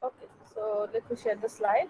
Okay, so let me share the slide.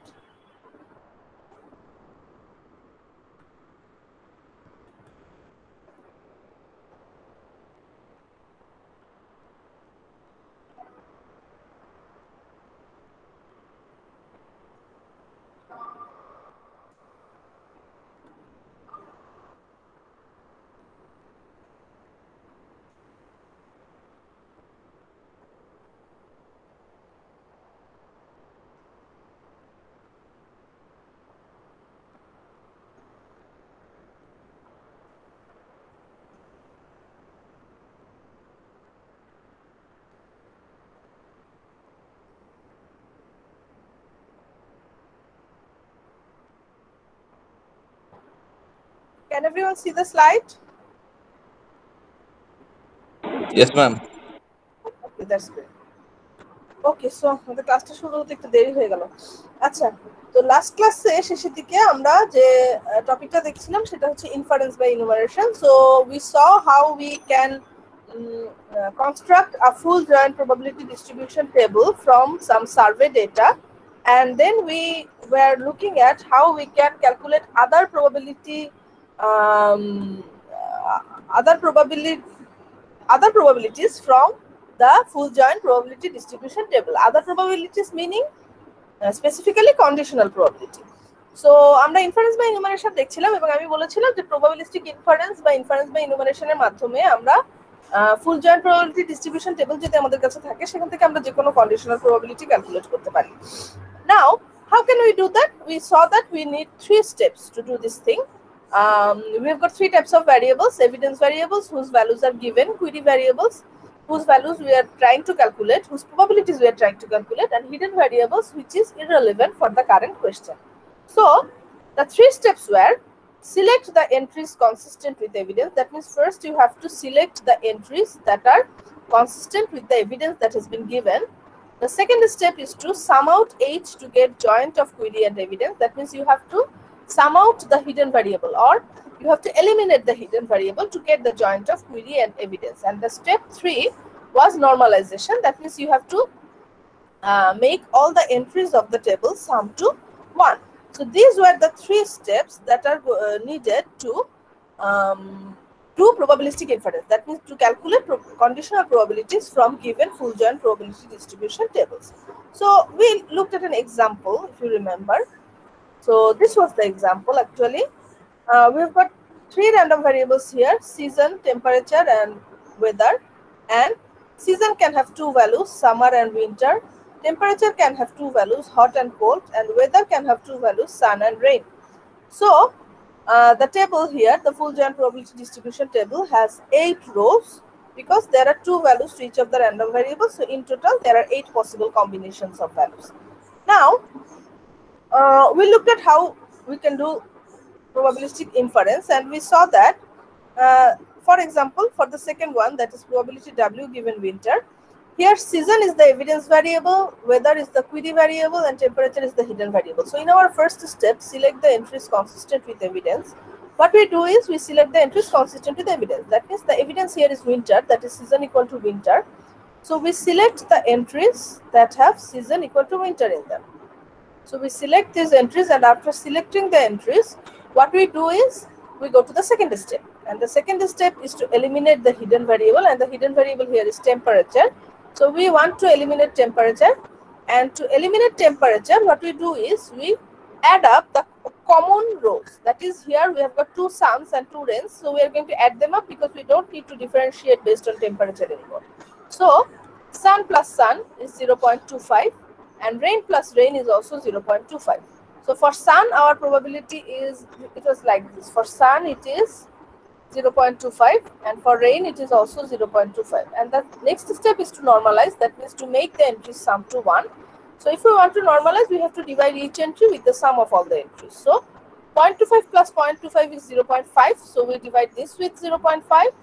Can everyone see the slide? Yes, ma'am. Okay, that's great. Okay, so আমাদের ক্লাসটা শুরু হতে একটু দেরি হয়ে গেল। আচ্ছা, তো লাস্ট ক্লাসে শেষের দিকে আমরা যে টপিকটা দেখছিলাম সেটা হচ্ছে inference by enumeration. So we saw how we can construct a full joint probability distribution table from some survey data, and then we were looking at how we can calculate other probabilities from the full joint probability distribution table. Other probabilities meaning specifically conditional probability. So আমরা inference by enumeration দেখছিলাম এবং আমি বলেছিলাম যে probabilistic inference বা inference by ইনুমারেশনের মাধ্যমে আমরা ফুল joint probability distribution table যদি আমাদের কাছে থাকে সেখান থেকে আমরা যে কোনো কন্ডিশনাল প্রবাবিলিটি ক্যালকুলেট করতে পারি। Now, how can we do that? We saw that we need 3 steps to do this thing. We've got 3 types of variables: evidence variables whose values are given, query variables whose values we are trying to calculate, whose probabilities we are trying to calculate, and hidden variables which is irrelevant for the current question. So the 3 steps were: select the entries consistent with evidence. That means first you have to select the entries that are consistent with the evidence that has been given. The second step is to sum out H to get joint of query and evidence. That means you have to sum out the hidden variable, or you have to eliminate the hidden variable to get the joint of query and evidence. And the step 3 was normalization. That means you have to make all the entries of the table sum to 1. So these were the 3 steps that are needed to do probabilistic inference. That means to calculate conditional probabilities from given full joint probability distribution tables. So we looked at an example, if you remember. So this was the example actually. we've got three random variables here: season, temperature, and weather. And season can have two values, summer and winter. Temperature can have two values, hot and cold. And weather can have two values, sun and rain. So the table here, the full joint probability distribution table, has 8 rows because there are two values to each of the random variables. So in total, there are 8 possible combinations of values. Now, we looked at how we can do probabilistic inference, and we saw that, for example, for the second one, that is probability W given winter, here season is the evidence variable, weather is the query variable, and temperature is the hidden variable. So in our first step, select the entries consistent with evidence. What we do is we select the entries consistent with evidence. That means the evidence here is winter, that is season equal to winter. So we select the entries that have season equal to winter in them. So we select these entries, and after selecting the entries, what we do is we go to the second step. And the second step is to eliminate the hidden variable, and the hidden variable here is temperature. So we want to eliminate temperature, and to eliminate temperature, what we do is we add up the common rows. That is, here we have got two suns and two rains. So we are going to add them up because we don't need to differentiate based on temperature anymore. So sun plus sun is 0.25. and rain plus rain is also 0.25. So for sun, our probability is, it was like this. For sun, it is 0.25, and for rain, it is also 0.25. And the next step is to normalize. That means to make the entries sum to 1. So if we want to normalize, we have to divide each entry with the sum of all the entries. So 0.25 plus 0.25 is 0.5. So we divide this with 0.5,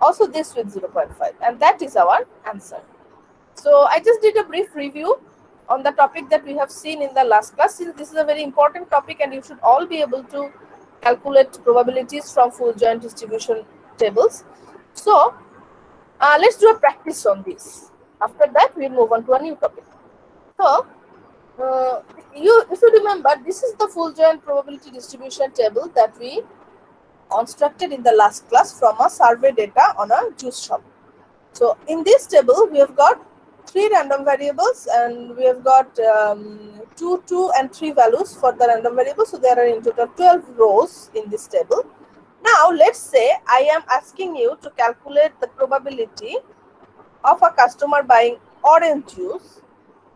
also this with 0.5, and that is our answer. So I just did a brief review on the topic that we have seen in the last class. Since this is a very important topic and you should all be able to calculate probabilities from full joint distribution tables. So let's do a practice on this. After that, we'll move on to a new topic. So if you remember, this is the full joint probability distribution table that we constructed in the last class from a survey data on a juice shop. So in this table, we have got 3 random variables, and we have got 2, 2, and 3 values for the random variables. So there are in total 12 rows in this table. Now, let's say I am asking you to calculate the probability of a customer buying orange juice,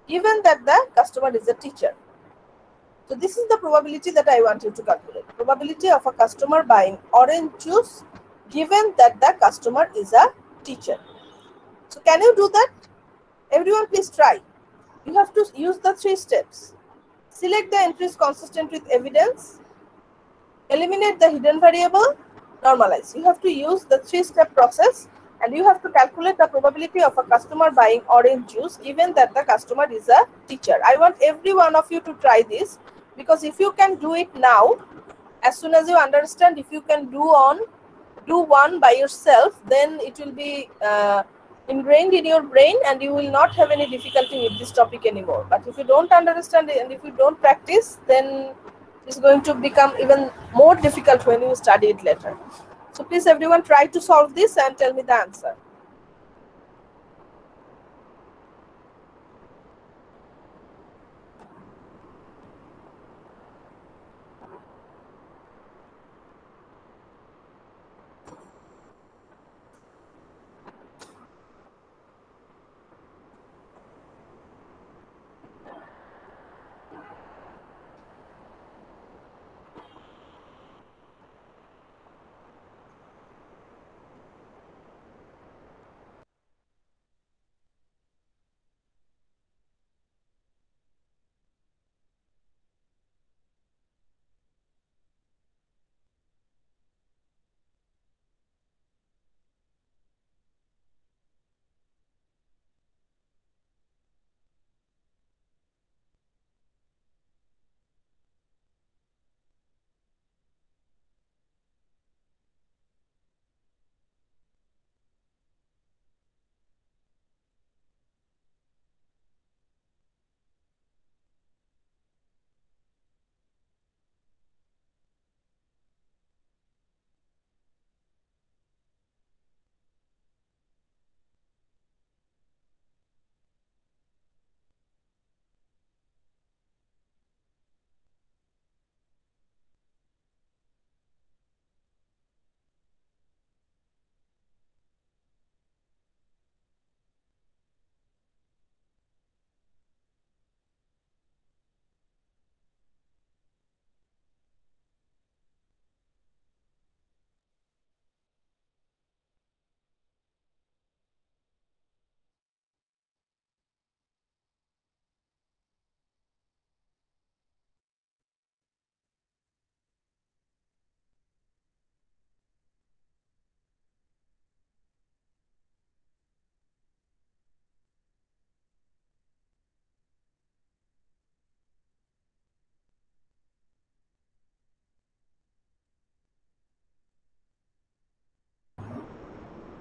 given that the customer is a teacher. So this is the probability that I want you to calculate. Probability of a customer buying orange juice, given that the customer is a teacher. So can you do that? Everyone please try. You have to use the 3 steps. Select the entries consistent with evidence, eliminate the hidden variable, normalize. You have to use the 3-step process, and you have to calculate the probability of a customer buying orange juice given that the customer is a teacher. I want every one of you to try this, because if you can do it now, as soon as you understand, if you can do one by yourself, then it will be ingrained in your brain and you will not have any difficulty with this topic anymore. But if you don't understand it and if you don't practice, then it's going to become even more difficult when you study it later. So please everyone try to solve this and tell me the answer.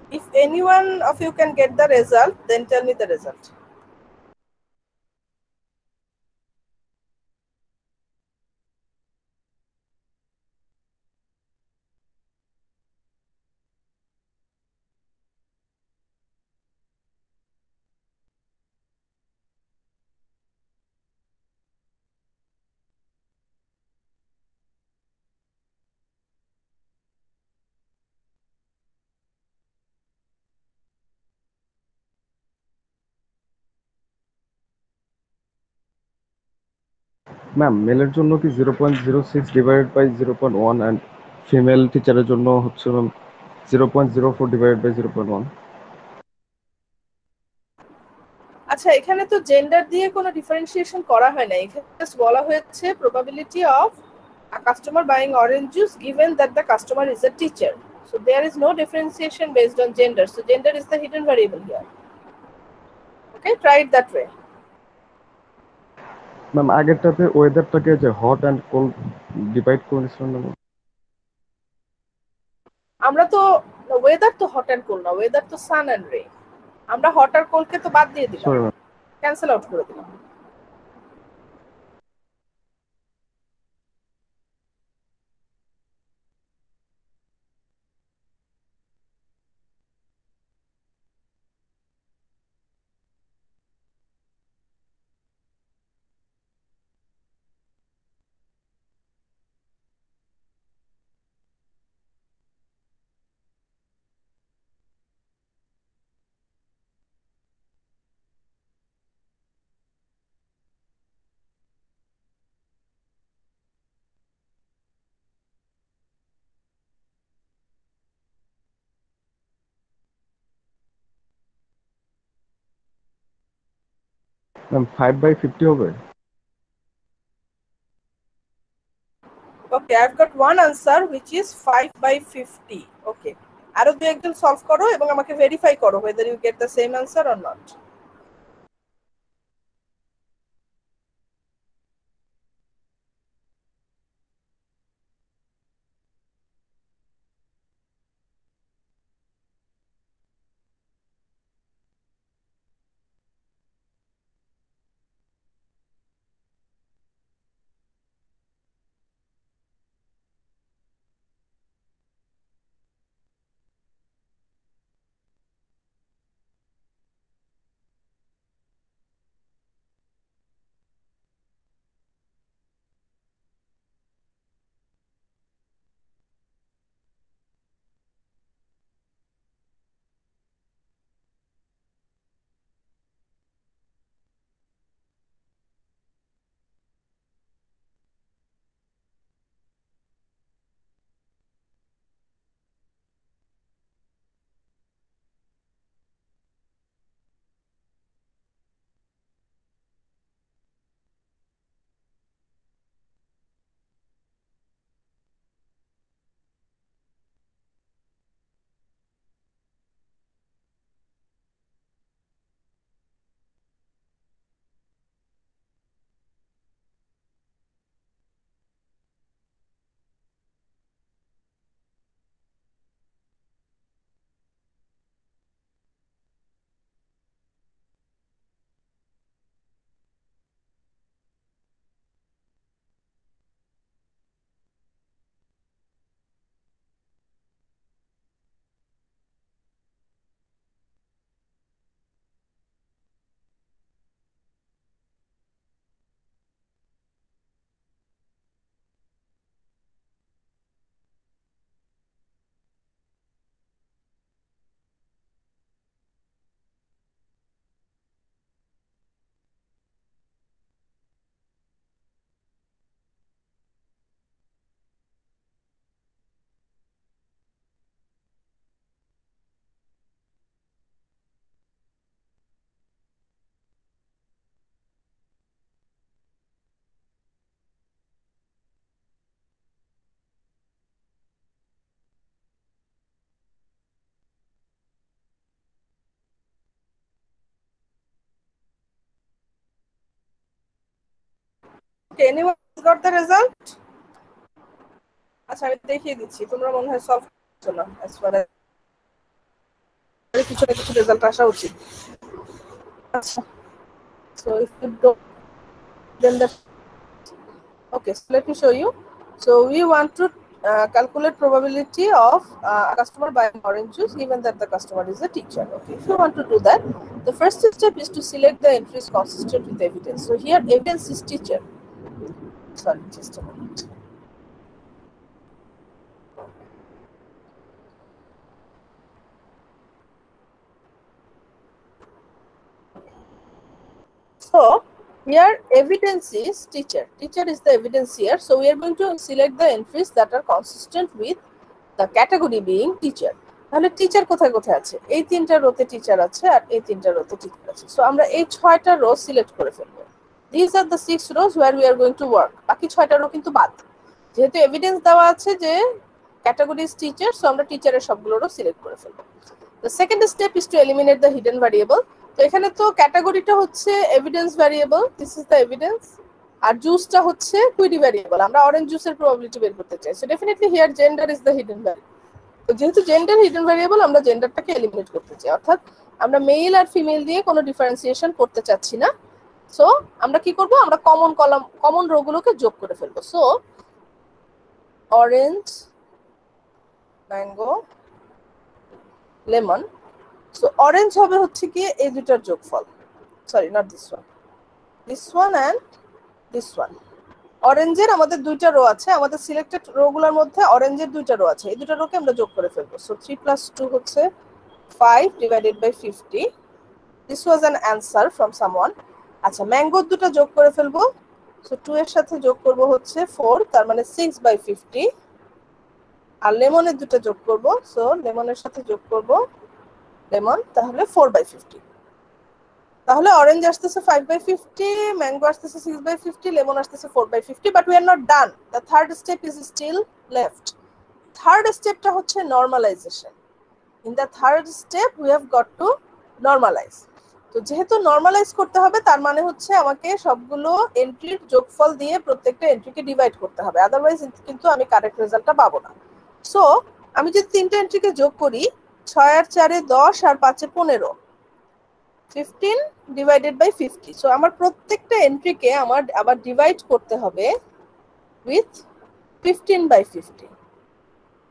If anyone of you can get the result, then tell me the result. Ma'am মেলের জন্য কি 0.06 divided by 0.1 and female টিচারের জন্য হচ্ছে ma'am 0.04 divided by 0.1। আচ্ছা, এখানে তো gender দিয়ে কোনো ডিফারেন্সিয়েশন করা হয় না। এখানে জাস্ট বলা হয়েছে probability of a customer buying orange juice given that the customer is a teacher. So there is no differentiation based on gender. So gender is the hidden variable here. Okay, try it that way. Ma'am আগেরটাতে ওয়েদারটাকে যে hot and cold divide করে নিয়েছিলাম না? আমরা তো weather তো hot and cold না, ওয়েদার তো সান অ্যান্ড রে। আমরা হট আর কোল্ডকে তো বাদ দিয়ে দিলাম, সরি ম্যাম। ক্যান্সেল আউট করে দিলাম। ম্যাম 5/50 হবে? Okay, I have got one answer which is 5/50. Okay, আরো দু একজন সলভ করো এবং আমাকে ভেরিফাই করো whether you get the same answer or not. Okay, anyone got the result? আচ্ছা, আমি দেখিয়ে দিচ্ছি, তোমরা মনে হয় সলভ করছো না as far as কিছু না কিছু রেজাল্ট আসা উচিত। আচ্ছা, so if you don't, then the okay, so let me show you. So we want to calculate probability of a customer buying orange juice given that the customer is a teacher. Okay, if you want to do that, the first step is to select the entries consistent with evidence. So here evidence is teacher. Sorry, just a moment. So here evidence is teacher. Teacher is the evidence here. So we are going to select the entries that are consistent with the category being teacher. তাহলে teacher কোথায় কোথায় আছে? এই তিনটা রোতে teacher আছে আর এই তিনটা রোতে teacher আছে। সো আমরা এই 6টা রো সিলেক্ট করে ফেলবো। These are the 6 rows where we are going to work. বাকি 6টা রো কিন্তু বাদ। যেহেতু এভিডেন্স দেওয়া আছে যে ক্যাটাগরি ইজ টিচার, সো আমরা টিচারের সবগুলো রো সিলেক্ট করে ফেলবো। The second step is to eliminate the hidden variable. তো এখানে তো ক্যাটাগরিটা হচ্ছে evidence variable, this is the evidence, আর জুসটা হচ্ছে কুইরি ভ্যারিয়েবল। আমরা অরেঞ্জ জুসের প্রবাবিলিটি বের করতে চাই। So definitely here gender is the hidden variable. তো যেহেতু জেন্ডার হিডেন ভ্যারিয়েবল, আমরা জেন্ডারটাকে এলিমিনেট করতে চাই, অর্থাৎ আমরা মেল আর ফিমেল দিয়ে কোনো ডিফারেন্সিয়েশন করতে চাচ্ছি না। সো আমরা কি করব, আমরা কমন রো গুলোকে যোগ করে ফেলবো। So orange, mango, lemon. So orange হবে হচ্ছে কি এই দুটার যোগফল, sorry not this one and this one. অরেঞ্জের আমাদের দুইটা রো আছে, আমাদের সিলেক্টেড রো গুলোর মধ্যে অরেঞ্জের দুইটা রো আছে, এই দুটো রোকে আমরা যোগ করে ফেলবো। সো 3 + 2 হচ্ছে 5 / 50। This was an answer from someone. আচ্ছা, ম্যাঙ্গোর দুটো যোগ করে ফেলবো। সো 2 এর সাথে যোগ করব হচ্ছে 4, তার মানে 6/50। আর লেমনের দুটো যোগ করব, সো লেমনের সাথে যোগ করব লেমন, তাহলে 4/50। তাহলে অরেঞ্জ আসতেছে 5/50, ম্যাঙ্গো আসতেছে 6/50, লেমন আসতেছে 4/50। But we are not done, the third step is still left. Third স্টেপটা হচ্ছে normalization. In the third step we have got to normalize. তো যেহেতু নরমালাইজ করতে হবে, তার মানে হচ্ছে আমাকে সবগুলো এন্ট্রির যোগফল দিয়ে প্রত্যেকটা এন্ট্রিকে ডিভাইড করতে হবে, আদারওয়াইজ কিন্তু আমি কারেক্ট রেজাল্টটা পাবো না। সো আমি যদি তিনটা এন্ট্রিকে যোগ করি, 6 আর 4 এ 10 আর 5 এ 15, 15 / 50। সো আমার প্রত্যেকটা এন্ট্রিকে আমার আবার ডিভাইড করতে হবে with 15/50।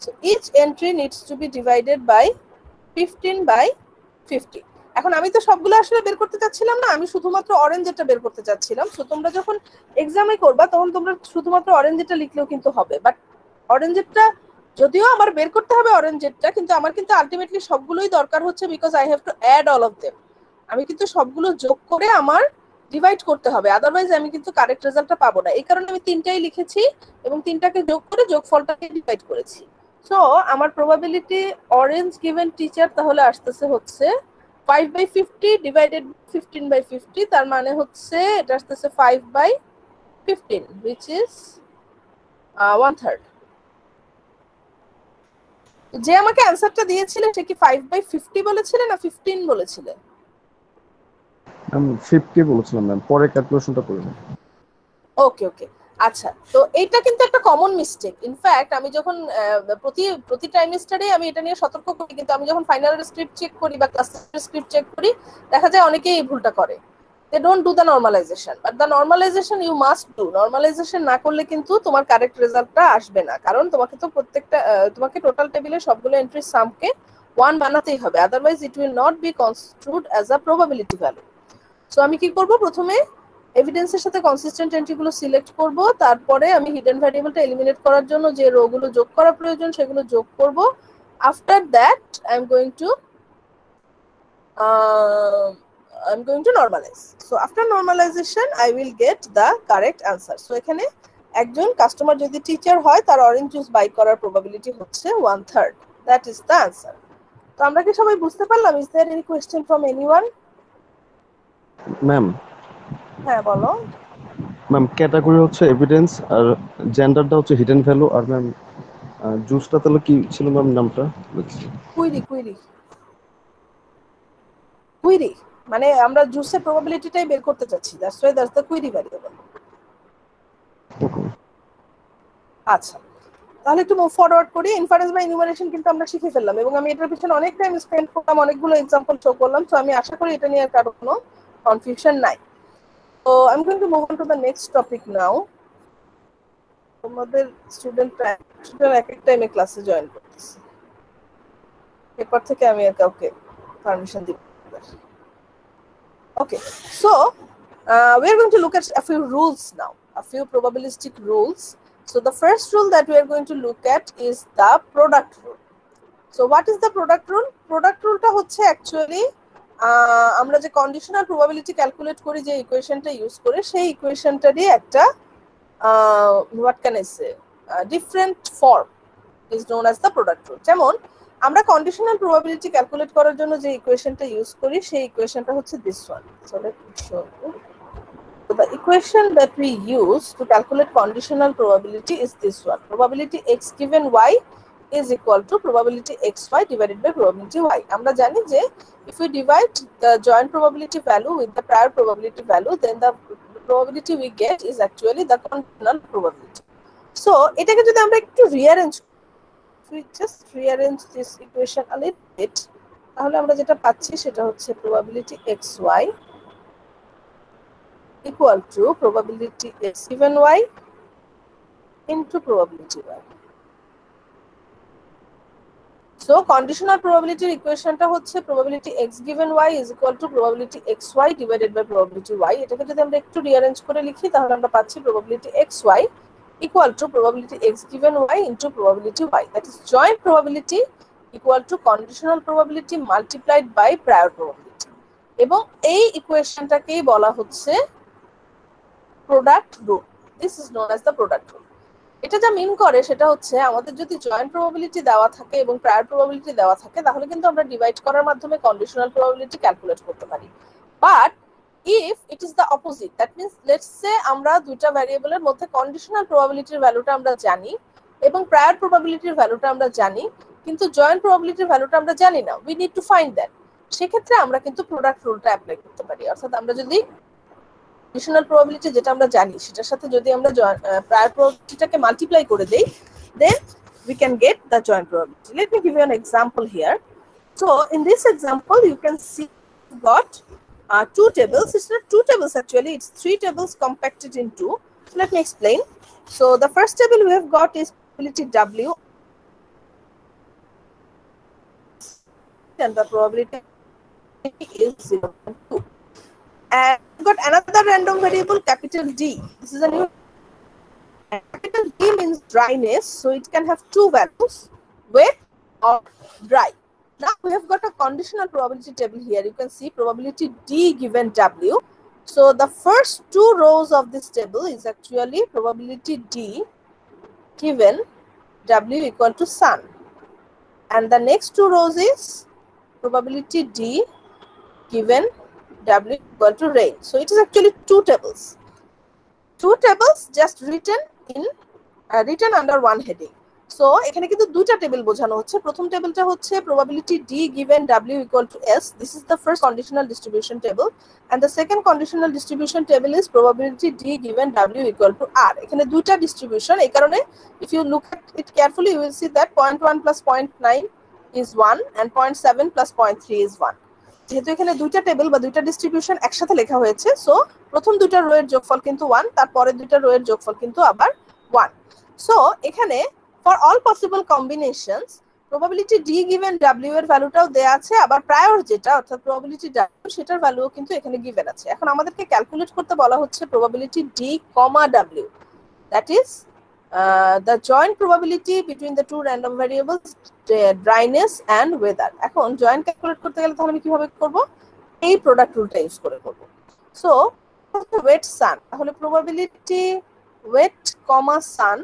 So each entry needs to be divided by 15/50। এখন আমি তো সবগুলো আসলে বের করতে চাচ্ছিলাম না, আমি শুধুমাত্র অরেঞ্জেরটা বের করতে চাচ্ছিলাম। সো তোমরা যখন এক্সামে করবা তখন তোমরা শুধুমাত্র অরেঞ্জেরটা লিখলেও কিন্তু হবে, বাট অরেঞ্জেরটা যদিও আমার বের করতে হবে অরেঞ্জেরটা, কিন্তু আমার কিন্তু আলটিমেটলি সবগুলোই দরকার হচ্ছে, because I have to add all of them. আমি কিন্তু সবগুলো যোগ করে আমার ডিভাইড করতে হবে, আদারওয়াইজ আমি কিন্তু কারেক্ট রেজাল্টটা পাবো না। এই কারণে আমি তিনটাই লিখেছি এবং তিনটাকে যোগ করে যোগফলটাকে ডিভাইড করেছি। সো আমার প্রবাবিলিটি অরেঞ্জ গিভেন টিচার তাহলে আসতেছে হচ্ছে 5/50 / 15/50, তার মানে হচ্ছে এটা আসতেছে 5/15, which is 1/3। যে আমাকে অ্যানসারটা দিয়েছিলেন সে কি 5/50 বলেছিলে না 15 বলেছিলে? আমি 50 বলেছিলাম ম্যাম, পরে ক্যালকুলেশনটা করে নিই। ওকে, আচ্ছা। তো এইটা কিন্তু একটা কমন মিস্টেক। ইনফ্যাক্ট আমি যখন প্রতি ট্রাইমেস্টারে আমি এটা নিয়ে সতর্ক করি, কিন্তু আমি যখন ফাইনাল স্ক্রিপ্ট চেক করি বা ক্লাসের স্ক্রিপ্ট চেক করি, দেখা যায় অনেকেই এই ভুলটা করে। They don't do the normalization, but the normalization you must do. Normalization না করলে কিন্তু তোমার কারেক্ট রেজাল্টটা আসবে না, কারণ তোমাকে তো তোমাকে টোটাল টেবিলের সবগুলো এন্ট্রি সামকে 1 বানাতেই হবে, otherwise it will not be constitute as a probability value. So আমি কি করব, প্রথমে এভিডেন্সের সাথে কনসিস্টেন্ট এন্ট্রিগুলো সিলেক্ট করব, তারপরে আমি হিডেন ভ্যারিয়েবলটা এলিমিনেট করার জন্য যে রোগুলো যোগ করা প্রয়োজন সেগুলো যোগ করব। After that I am going to normalize. So after normalization I will get the correct answer. So এখানে একজন কাস্টমার যদি টিচার হয়, তার অরেঞ্জ জুস বাই করার প্রবাবিলিটি হচ্ছে 1/3। That is the answer. তো আমরা কি সবাই বুঝতে পারলাম? Is there any question from anyone? Ma'am হ্যাঁ বলো। ম্যাম ক্যাটাগরি হচ্ছে এভিডেন্স আর জেন্ডারটা হচ্ছে হিডেন ভ্যালু, আর ম্যাম জুসটা তাহলে কি ছিল ম্যাম নামটা? কুইরি মানে আমরা জুসের প্রবাবিলিটিটাই বের করতে চাচ্ছি, that's why that's the query variable. আচ্ছা, তাহলে একটু মুভ ফরওয়ার্ড করি। ইনফারেন্স বাই ইনুমারেশন কিন্তু আমরা শিখে ফেললাম এবং আমি এটার পিছনে অনেক টাইম স্পেন্ড করলাম, অনেকগুলো এক্সাম্পল শো করলাম। তো আমি আশা করি এটা নিয়ে আর কারো কোনো কনফিউশন নাই। তো I am going to move on to the next topic now. তোমাদের স্টুডেন্টরা এক এক টাইমে ক্লাসে জয়েন করতেছে, এরপর থেকে আমি আর কাউকে পারমিশন দিব। Okay, so we are going to look at a few rules now, a few probabilistic rules. So the first rule that we are going to look at is the product rule. So what is the product rule? Product rule ta hocche actually আমরা যে conditional probability calculate করি যে ইকুয়েশনটা use করে, সেই ইকুয়েশনটারই একটা what can I say different form is known as the product rule. যেমন আমরা conditional probability calculate করার জন্য যে ইকুয়েশনটা ইউজ করি সেই ইকুয়েশনটা হচ্ছে this one. So let me show you. So the equation that we use to calculate conditional probability is this one. Probability x given y is equal to probability xy divided by probability y. আমরা জানি যে if we divide the joint probability value with the prior probability value, then the probability we get is actually the conditional probability. So এটাকে যদি আমরা একটু rearrange, we just rearrange this equation a little bit, তাহলে আমরা যেটা পাচ্ছি সেটা হচ্ছে probability xy equal to probability x given y into probability y. So conditional probability equation টা হচ্ছে probability x given y is equal to probability xy divided by probability y. এটাকে যদি আমরা একটু রিঅ্যারেঞ্জ করে লিখি তাহলে আমরা পাচ্ছি probability xy equal to probability x given y into probability y. That is joint probability equal to conditional probability multiplied by prior probability. এবং এই ইকুয়েশনটাকেই বলা হচ্ছে product rule. This is known as the product rule. এটা যা মিন করে সেটা হচ্ছে আমাদের যদি জয়েন্ট প্রবাবিলিটি দেওয়া থাকে এবং প্রায়র প্রবাবিলিটি দেওয়া থাকে তাহলে কিন্তু আমরা ডিভাইড করার মাধ্যমে কন্ডিশনাল প্রবাবিলিটি ক্যালকুলেট করতে পারি। But if it is the opposite, that means let's say আমরা দুইটা ভ্যারিয়েবলের মধ্যে কন্ডিশনাল প্রবাবিলিটির ভ্যালুটা আমরা জানি এবং প্রায়র প্রবাবিলিটির ভ্যালুটা আমরা জানি, কিন্তু জয়েন্ট প্রবাবিলিটির ভ্যালুটা আমরা জানি না, we need to find that. সেক্ষেত্রে আমরা কিন্তু প্রোডাক্ট রুলটা অ্যাপ্লাই করতে পারি। অর্থাৎ আমরা যদি কন্ডিশনাল প্রবাবিলিটি যেটা আমরা জানি সেটার সাথে যদি আমরা প্রায়র প্রবাবিলিটিটাকে মাল্টিপ্লাই করে দেই, then we can get the joint probability. Let me give you an example here. So in this example you can see we've got two tables. It's not two tables actually, it's three tables compacted in two. So let me explain. So the first table we have got is probability W, and the probability is 0.2. And we've got another random variable, capital D. This is a new capital D means dryness, so it can have two values, wet or dry. Now we have got a conditional probability table here. You can see probability D given W. So the first two rows of this table is actually probability D given W equal to sun, and the next two rows is probability D given W equal to rain. So it is actually two tables just written under one heading. So এখানে কিন্তু দুইটা table বোঝানো হচ্ছে। প্রথম টেবিলটা হচ্ছে probability D given W equal to S. This is the first conditional distribution table, and the second conditional distribution table is probability D given W equal to R. এখানে দুইটা ডিস্ট্রিবিউশন, এই কারণে if you look at it carefully you will see that 0.1 plus 0.9 is 1 and 0.7 plus 0.3 is 1. যেহেতু এখানে দুইটা table বা দুইটা distribution একসাথে লেখা হয়েছে, সো প্রথম দুইটা রো এর যোগফল কিন্তু 1, তারপরে দুইটা রো এর যোগফল কিন্তু আবার 1. সো এখানে for all possible combinations probability D given W এর ভ্যালুটাও দেয়া আছে, আবার প্রায়র যেটা অর্থাৎ probability W সেটার ভ্যালুও কিন্তু এখানে গিভেন আছে। এখন আমাদেরকে ক্যালকুলেট করতে বলা হচ্ছে probability D, W, that is the joint probability between the two random variables, dryness and weather. এখন জয়েন্ট ক্যালকুলেট করতে গেলে তাহলে আমি কিভাবে করব? এই প্রোডাক্ট রুলটা ইউজ করে করব। সো ওয়েট সান, তাহলে probability wet, sun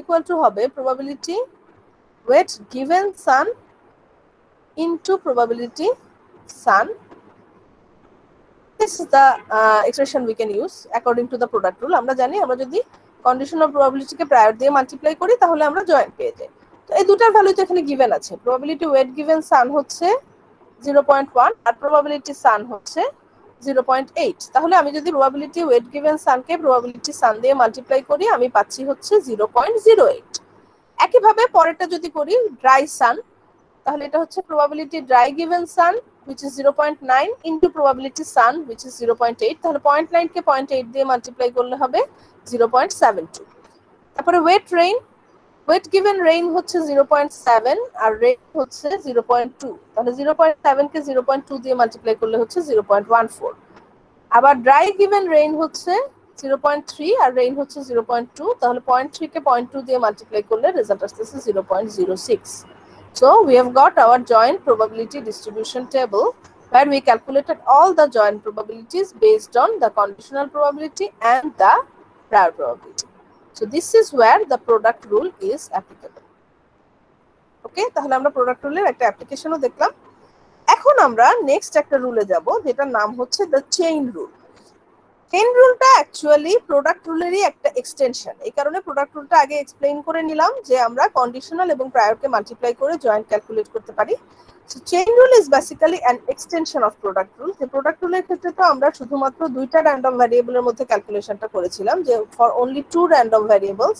equal to হবে probability wet given sun into probability sun. This is the expression we can use according to the product rule. আমরা জানি আমরা যদি কন্ডিশনাল প্রবাবিলিটিকে প্রায়র দিয়ে মাল্টিপ্লাই করি তাহলে আমরা জয়েন্ট পেয়ে যাই। তো এই দুটার ভ্যালু তো এখানে গিভেন আছে। probability wet given sun হচ্ছে 0.1 আর probability sun হচ্ছে 0.8। তাহলে আমি যদি probability wet given sun কে probability sun দিয়ে মাল্টিপ্লাই করি আমি পাচ্ছি হচ্ছে 0.08। একইভাবে পরেরটা যদি করি ড্রাই সান, তাহলে এটা হচ্ছে probability dry given sun which is 0.9 into probability sun which is 0.8, তাহলে 0.9 কে 0.8 দিয়ে মাল্টিপ্লাই করলে হবে 0.72। তারপরে wet rain, wet given rain হচ্ছে 0.7 আর রেইন হচ্ছে 0.2, তাহলে 0.7 কে 0.2 দিয়ে মাল্টিপ্লাই করলে হচ্ছে 0.14। আবার ড্রাই গিভেন রেইন হচ্ছে 0.3 আর রেইন হচ্ছে 0.2, তাহলে 0.3 কে 0.2 দিয়ে মাল্টিপ্লাই করলে রেজাল্ট আসছে 0.06। So we have got our joint probability distribution table where we calculated all the joint probabilities based on the conditional probability and the prior probability. So this is where the product rule is applicable. Okay, তাহলে আমরা product রুলের একটা অ্যাপ্লিকেশনও দেখলাম। এখন আমরা next একটা রুলে যাব যেটার নাম হচ্ছে দ্য চেইন রুল। চেইন রুলটা অ্যাকচুয়ালি প্রোডাক্ট রুলেরই একটা এক্সটেনশন। এই কারণে প্রোডাক্ট রুলটা আগে এক্সপ্লেইন করে নিলাম যে আমরা কন্ডিশনাল এবং প্রায়রকে মাল্টিপ্লাই করে জয়েন্ট ক্যালকুলেট করতে পারি। So chain rule is basically an extension of product rule. যে প্রোডাক্ট রুলের ক্ষেত্রে তো আমরা শুধুমাত্র দুইটা র্যান্ডম ভ্যারিয়েবলের মধ্যে ক্যালকুলেশনটা করেছিলাম, যে for only two random variables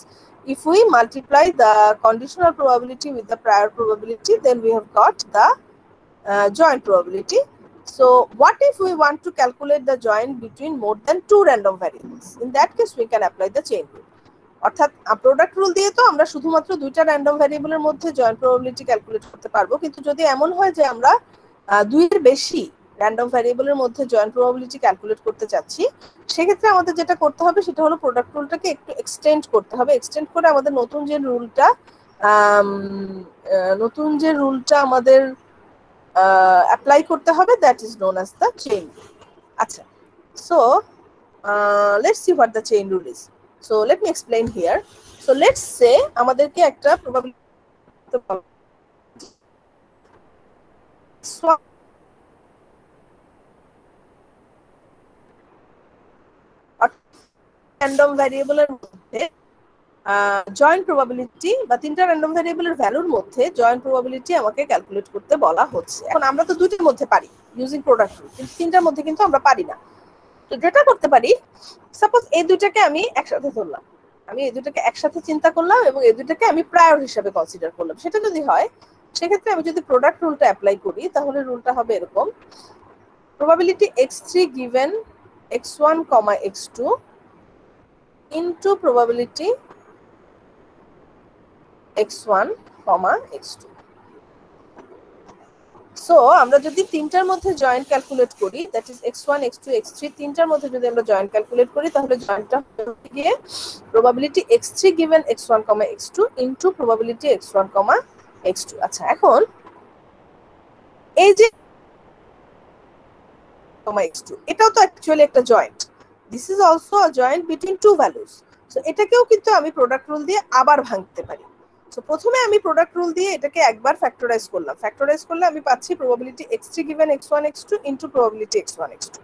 if we multiply the conditional probability with the prior probability, then we have got the joint probability. So what if we want to calculate the joint between more than two random variables? In that case we can apply the chain rule. অর্থাৎ product rule দিয়ে তো আমরা শুধুমাত্র দুইটা random ভ্যারিয়েবলের মধ্যে joint probability calculate করতে পারবো, কিন্তু যদি এমন হয় যে আমরা দুইয়ের বেশি র্যান্ডম ভ্যারিয়েবলের মধ্যে জয়েন্ট প্রবাবিলিটি ক্যালকুলেট করতে চাচ্ছি, সেক্ষেত্রে আমাদের যেটা করতে হবে সেটা হলো প্রোডাক্ট রুলটাকে একটু এক্সটেন্ড করতে হবে। এক্সটেন্ড করে আমাদের নতুন যে রুলটা আমাদের অ্যাপ্লাই করতে হবে, that is known as the chain rule. আচ্ছা, so let's see what the chain rule is. So let me explain here. So let's say আমাদেরকে একটা probability random variable এর মধ্যে জয়েন্ট প্রবাবিলিটি বা তিনটা র্যান্ডম ভ্যারিয়েবলের ভ্যালুর মধ্যে জয়েন্ট প্রবাবিলিটি আমাকে ক্যালকুলেট করতে বলা হচ্ছে। এখন আমরা তো দুইটার মধ্যে পারি ইউজিং প্রোডাক্ট রুল, কিন্তু তিনটার মধ্যে কিন্তু আমরা পারি না। তো যেটা করতে পারি, সাপোজ এই দুইটাকে আমি একসাথে ধরলাম, আমি এই দুটাকে একসাথে চিন্তা করলাম এবং এই দুটাকে আমি প্রায়র হিসেবে কনসিডার করলাম। সেটা যদি হয়, সেক্ষেত্রে আমি যদি প্রোডাক্ট রুলটা অ্যাপ্লাই করি, তাহলে রুলটা হবে এরকম: probability x3 given x1, x2 into probability x1, x2। So আমরা যদি তিনটার মধ্যে জয়েন্ট ক্যালকুলেট করি, that is x1, x2, x3, তিনটার মধ্যে যদি আমরা জয়েন্ট ক্যালকুলেট করি, তাহলে জয়েন্টটা হবে গিয়ে probability x3 given x1, x2 into probability x1, x2। আচ্ছা, এখন এই যে x2, এটাও তো অ্যাকচুয়ালি একটা joint. This is also a joint between two values. So এটাকেও কিন্তু আমি প্রোডাক্ট রুল দিয়ে আবার ভাঙতে পারি। সো প্রথমে আমি প্রোডাক্ট রুল দিয়ে এটাকে একবার ফ্যাক্টরাইজ করলাম। ফ্যাক্টরাইজ করলে আমি পাচ্ছি probability x3 given x1, x2 into probability x1, x2।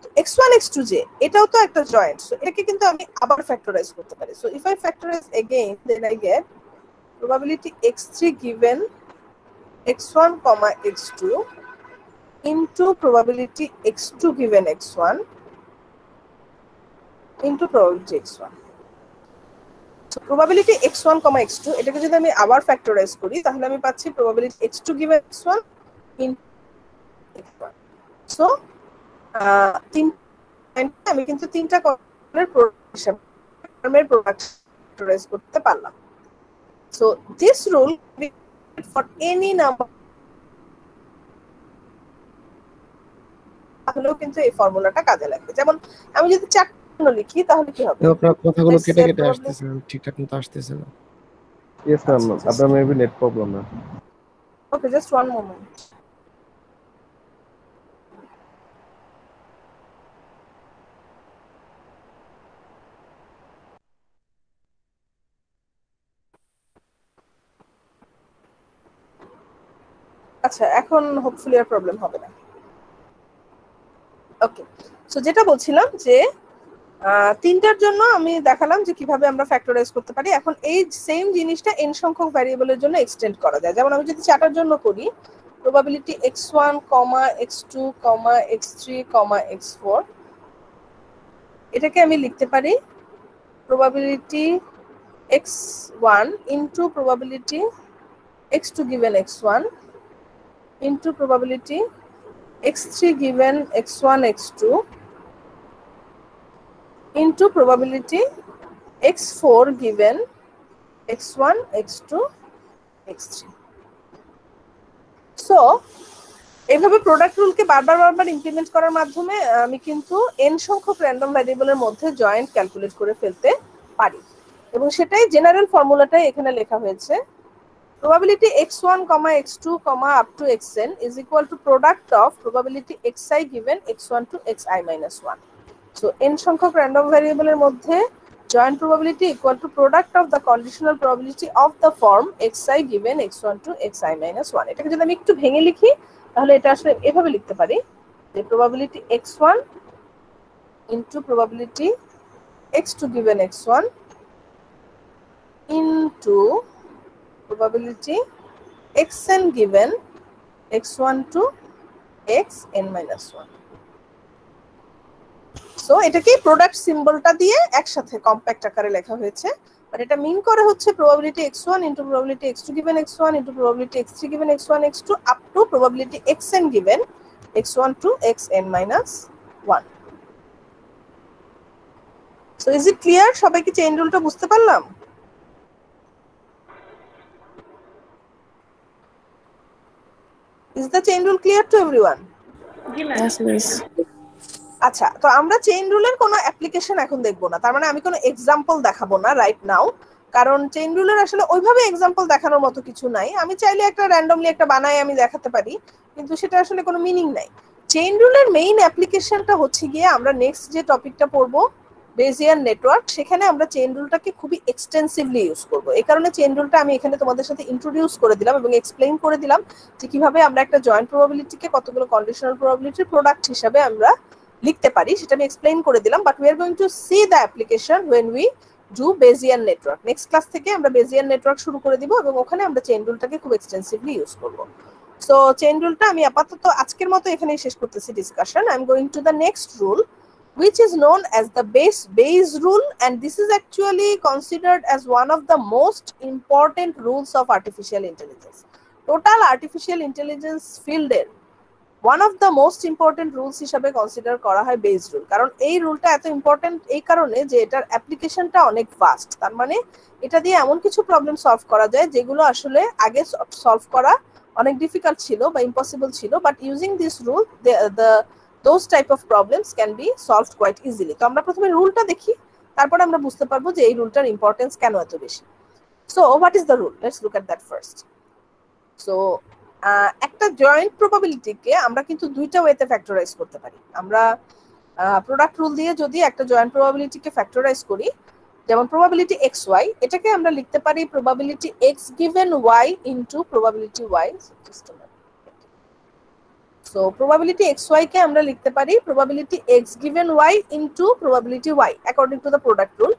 তো x1, x2 যে এটাও তো একটা জয়েন্ট, সো এটাকে কিন্তু আমি আবার ফ্যাক্টরাইজ করতে পারি। So if I factorize again, then I get probability x3 given x1, x2 into probability x2 given x1 into probability x1। Probability x1, x2 এটাকে যদি আমি আবার ফ্যাক্টরাইজ করি, তাহলে আমি পাচ্ছি probability x2 given x1 into x1। So আমি কিন্তু তিনটা কর্মের প্রোডাক্ট ফ্যাক্টরাইজ করতে পারলাম। So this rule for any number, তাহলেও কিন্তু এই ফর্মুলাটা কাজে লাগবে। যেমন আমি যদি 4 লিখি, তাহলে কি হবে? আপনার কথাগুলো কেটে কেটে আসতেছে, ঠিকঠাক মতো আসতেছে না। Yes ma'am, আপনার মেবি নেট প্রবলেম না। Okay, just one moment. আচ্ছা, এখন হোপফুলি আর প্রবলেম হবে না। ওকে, সো যেটা বলছিলাম যে তিনটার জন্য আমি দেখালাম যে কিভাবে আমরা ফ্যাক্টরাইজ করতে পারি। এখন এই সেম জিনিসটা n সংখ্যক ভ্যারিয়েবলের জন্য এক্সটেন্ড করা যায়। যেমন আমি যদি 4টার জন্য করি, probability x1, x2, x3, x4, এটাকে আমি লিখতে পারি probability x1 into probability x2 given x1 into probability x3 given x1 x2 into probability x4 given x1 x2 x3. So এইভাবে প্রোডাক্ট রুলকে বারবার ইমপ্লিমেন্ট করার মাধ্যমে আমি কিন্তু n সংখ্যক র্যান্ডম ভ্যারিয়েবলের মধ্যে জয়েন্ট ক্যালকুলেট করে ফেলতে পারি, এবং সেটাই জেনারেল ফর্মুলাটাই এখানে লেখা হয়েছে। probability x1, x2, up to xn is equal to product of probability xi given x1 to xi minus 1. So n সংখ্যক র্যান্ডম ভ্যারিয়েবলের মধ্যে joint probability equal to product of the conditional probability of the form xi given x1 to xi minus 1. এটাকে যদি আমি একটু ভেঙে লিখি তাহলে এটা আসলে এভাবে লিখতে পারি যে probability x1 into probability x2 given x1 into probability xn given x1 to xn minus 1. So এটাকে প্রোডাক্ট সিম্বলটা দিয়ে একসাথে কম্প্যাক্ট আকারে লেখা হয়েছে, বাট এটা মিন করে হচ্ছে probability x1 into probability x2 given x1 into probability x3 given x1 x2 up to probability xn given x1 to xn minus 1. So is it clear? সবাই কি চেইন রুলটা বুঝতে পারলাম? Is the chain rule clear to everyone? Yes, miss. আচ্ছা, তো আমরা chain রুলের কোনো application এখন দেখব না, তার মানে আমি কোনো এক্সাম্পল দেখাবো না রাইট নাও, কারণ চেইন রুলের আসলে ওইভাবে এক্সাম্পল দেখানোর মতো কিছু নাই। আমি চাইলে একটা র্যান্ডমলি একটা বানাই আমি দেখাতে পারি, কিন্তু সেটা আসলে কোনো মিনিং নাই। চেইন রুলের মেইন অ্যাপ্লিকেশনটা হচ্ছে গিয়ে আমরা নেক্সট যে টপিকটা পড়বো বেজিয়ান নেটওয়ার্ক, সেখানে আমরা চেইন রুলটাকে খুবই এক্সটেন্সিভলি ইউজ করব। এই কারণে চেইন রুলটা আমি এখানে তোমাদের সাথে ইন্ট্রোডিউস করে দিলাম এবং এক্সপ্লেইন করে দিলাম যে কিভাবে আমরা একটা জয়েন্ট প্রবাবিলিটিকে কতগুলো কন্ডিশনাল প্রবাবিলিটির প্রোডাক্ট হিসেবে আমরা লিখতে পারি, সেটা আমি এক্সপ্লেইন করে দিলাম। But we are going to see the application when we do Bayesian network. Next class থেকে আমরা বেজিয়ান নেটওয়ার্ক শুরু করে দিব এবং ওখানে আমরা চেইন রুলটাকে খুব এক্সটেন্সিভলি ইউজ করব। সো চেইন রুলটা আমি আপাতত আজকের মতো এখানেই শেষ করতেছি discussion. I am going two the next rule, which is known as the Bayes rule, and this is actually considered as one of the most important rules of artificial intelligence. Total artificial intelligence field one of the most important rules হিসাবে consider করা হয় Bayes rule, কারণ এই রুলটা এত important এই কারণে যে এটার অ্যাপ্লিকেশনটা অনেক ভাস্ট। তার মানে এটা দিয়ে এমন কিছু প্রবলেম সলভ করা যায় যেগুলো আসলে আগে সলভ করা অনেক ডিফিকাল্ট ছিল বা ইম্পসিবল ছিল, but using this rule those type of problems can be solved quite easily. তো আমরা প্রথমে রুলটা দেখি, তারপরে আমরা বুঝতে পারবো যে এই রুলটার ইম্পর্টেন্স কেন এত বেশি। So what is the rule? Let's look at that first. So একটা জয়েন্ট প্রবাবিলিটিকে আমরা কিন্তু দুইটা ওয়েতে ফ্যাক্টরাইজ করতে পারি। আমরা প্রোডাক্ট রুল দিয়ে যদি একটা জয়েন্ট প্রবাবিলিটিকে ফ্যাক্টরাইজ করি, যেমন প্রবাবিলিটি এক্স ওয়াই, এটাকে আমরা লিখতে পারি probability X given Y into probability Y. So probability xy কে আমরা লিখতে পারি probability x given y into probability y according to the product rule.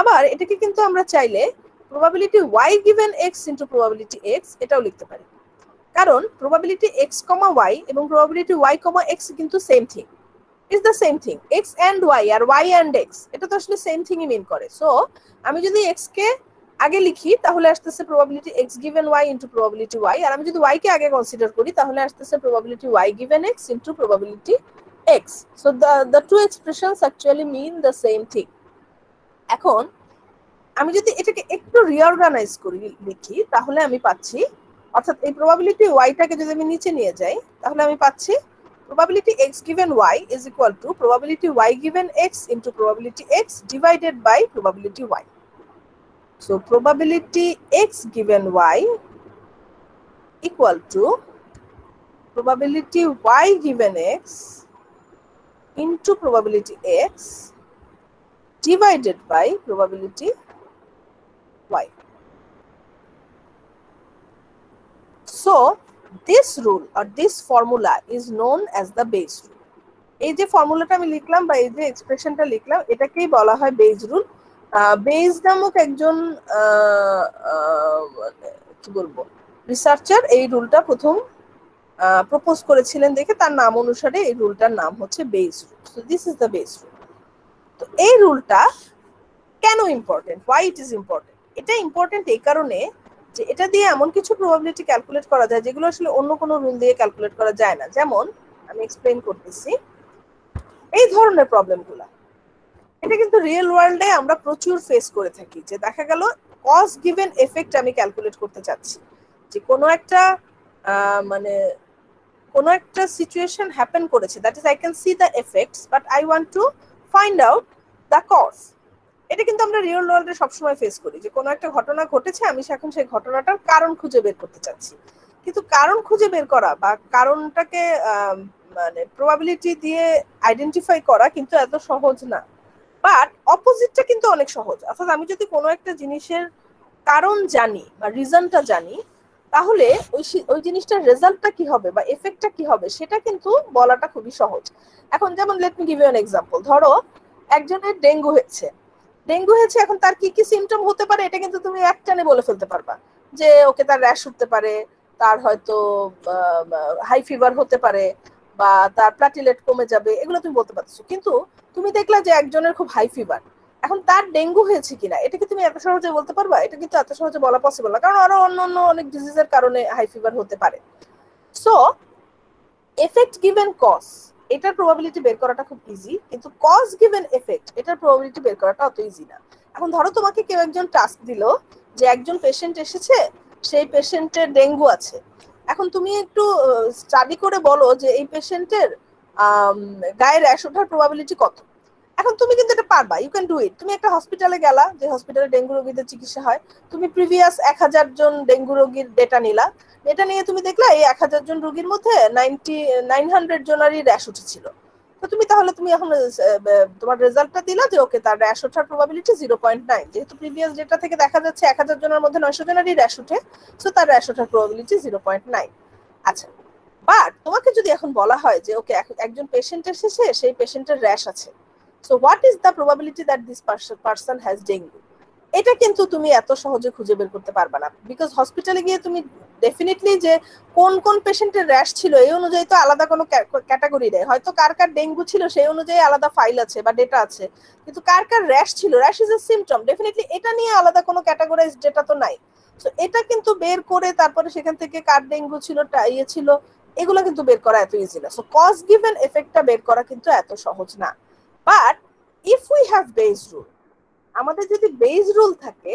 আবার এটাকে কিন্তু আমরা চাইলে probability y given x into probability x এটাও লিখতে পারি, কারণ probability x, y এবং probability y, x কিন্তু same thing, is the same thing. x and y আর y and x এটা তো আসলে সেম থিংই মিন করে। সো আমি যদি x কে আগে লিখি তাহলে আসতেছে probability x given y into probability y, আর আমি যদি y কে আগে কনসিডার করি তাহলে আসতেছে probability y given x into probability x. So the two expressions actually mean the same thing. এখন আমি যদি এটাকে একটু রিঅর্গানাইজ করি লিখি তাহলে আমি পাচ্ছি, অর্থাৎ এই probability y টাকে যদি আমি নিচে নিয়ে যাই তাহলে আমি পাচ্ছি probability x given y is equal to probability y given x into probability x divided by probability y. So probability x given y equal to probability y given x into probability x divided by probability y. So this rule or this formula is known as the Bayes rule. এই যে ফর্মুলাটা আমি লিখলাম বা এই যে এক্সপ্রেশনটা লিখলাম এটাকেই বলা হয় Bayes rule. বেইজ নামক একজন কি বলবো রিসার্চার এই রুলটা প্রথম প্রপোজ করেছিলেন দেখে তার নাম অনুসারে এই রুলটার নাম হচ্ছে Bayes rule. So this is the Bayes rule. তো এই রুলটা কেন important, why it is important, এটা ইম্পর্টেন্ট এই কারণে যে এটা দিয়ে এমন কিছু প্রবাবিলিটি ক্যালকুলেট করা যায় যেগুলো আসলে অন্য কোনো রুল দিয়ে ক্যালকুলেট করা যায় না। যেমন আমি এক্সপ্লেইন করতেছি, এই ধরনের প্রবলেমগুলো এটা কিন্তু রিয়েল ওয়ার্ল্ডে আমরা প্রচুর ফেস করে থাকি। যে দেখা গেল কজ গিভেন এফেক্ট আমি ক্যালকুলেট করতে চাচ্ছি, যে কোনো একটা মানে কোনো একটা সিচুয়েশন হ্যাপেন করেছে, that is I can see the effects but I want to find out the cause. এটা কিন্তু আমরা রিয়েল ওয়ার্ল্ডে সবসময় ফেস করি, যে কোনো একটা ঘটনা ঘটেছে, আমি এখন সেই ঘটনাটার কারণ খুঁজে বের করতে চাচ্ছি। কিন্তু কারণ খুঁজে বের করা বা কারণটাকে মানে প্রবাবিলিটি দিয়ে আইডেন্টিফাই করা কিন্তু এত সহজ না। বাট অপোজিটটা কিন্তু অনেক সহজ। অর্থাৎ আমি যদি কোনো একটা জিনিসের কারণ জানি বা রিজনটা জানি, তাহলে ওই জিনিসটার রেজাল্টটা কি হবে বা এফেক্টটা কি হবে সেটা কিন্তু বলাটা খুবই সহজ। এখন যেমন let me give you an example. ধরো একজনের ডেঙ্গু হয়েছে, এখন তার কি কি সিমটম হতে পারে এটা কিন্তু তুমি একটানে বলে ফেলতে পারবা, যে ওকে তার র্যাশ উঠতে পারে, তার হয়তো হাই ফিভার হতে পারে, বা তার প্লাটিলেট কমে যাবে, এগুলো তুমি বলতে পারছো। কিন্তু তুমি দেখলা যে একজনের খুব হাই ফিভার, এখন তার ডেঙ্গু হয়েছে কিনা এটা কি তুমি এত সহজে বলতে পারবা? এটা কিন্তু এত সহজে বলা পসিবল না, কারণ আরো অন্য অনেক ডিজিজের কারণে হাই ফিভার হতে পারে। সো এফেক্ট গিভেন কজ, এটার প্রবাবিলিটি বের করাটা খুব ইজি, কিন্তু কজ গিভেন এফেক্ট এটার প্রবাবিলিটি বের করাটা অত ইজি না। এখন ধরো তোমাকে কেউ একজন টাস্ক দিল যে একজন পেশেন্ট এসেছে, সেই পেশেন্টের ডেঙ্গু আছে। এখন তুমি একটু স্টাডি করে বলো যে এই পেশেন্টের গায়ে র্যাশ ওঠার প্রবাবিলিটি কত। এখন তুমি কিন্তু এটা পারবা, ইউ ক্যান ডু ইট। তুমি একটা হসপিটালে গেলা, যে হসপিটালে ডেঙ্গু রোগীদের চিকিৎসা হয়, তুমি প্রিভিয়াস 1000 জন ডেঙ্গু রোগীর ডেটা নিলা, এটা নিয়ে তুমি দেখলা এই 1000 জন রোগীর মধ্যে 900 জনেরই র্যাশ উঠেছিল। তো তুমি এখন তোমার রেজাল্টটা দিলা যে ওকে তার র্যাশ ওঠার প্রবাবিলিটি 0.9, যেহেতু প্রিভিয়াস ডেটা থেকে দেখা যাচ্ছে 1000 জনের মধ্যে 900 জনেরই র্যাশ ওঠে, সো তার র্যাশ ওঠার প্রবাবিলিটি 0.9। আচ্ছা, বাট তোমাকে যদি এখন বলা হয় যে ওকে একজন পেশেন্ট এসেছে, সেই পেশেন্টের র্যাশ আছে, so what is the probability that this person has dengue, এটা কিন্তু তুমি এত সহজে খুঁজে বের করতে পারবে না। বিকজ হসপিটালে গিয়ে তুমি ডেফিনেটলি যে কোন কোন পেশেন্টের র্যাশ ছিল এই অনুযায়ী তো আলাদা কোনো ক্যাটাগরি দেয়, হয়তো কার কার ডেঙ্গু ছিল সেই অনুযায়ী আলাদা ফাইল আছে বা ডেটা আছে, কিন্তু কার কার র্যাশ ছিল, rash is a symptom, definitely এটা নিয়ে আলাদা কোনো ক্যাটাগরাইজ ডেটা তো নাই। সো এটা কিন্তু বের করে তারপরে সেখান থেকে কার ডেঙ্গু ছিল ইয়ে ছিল, এগুলো কিন্তু বের করা এত ইজি না। সো কজ গিভেন এফেক্টটা বের করা কিন্তু এত সহজ না। But if we have base rule, আমাদের যদি বেস রুল থাকে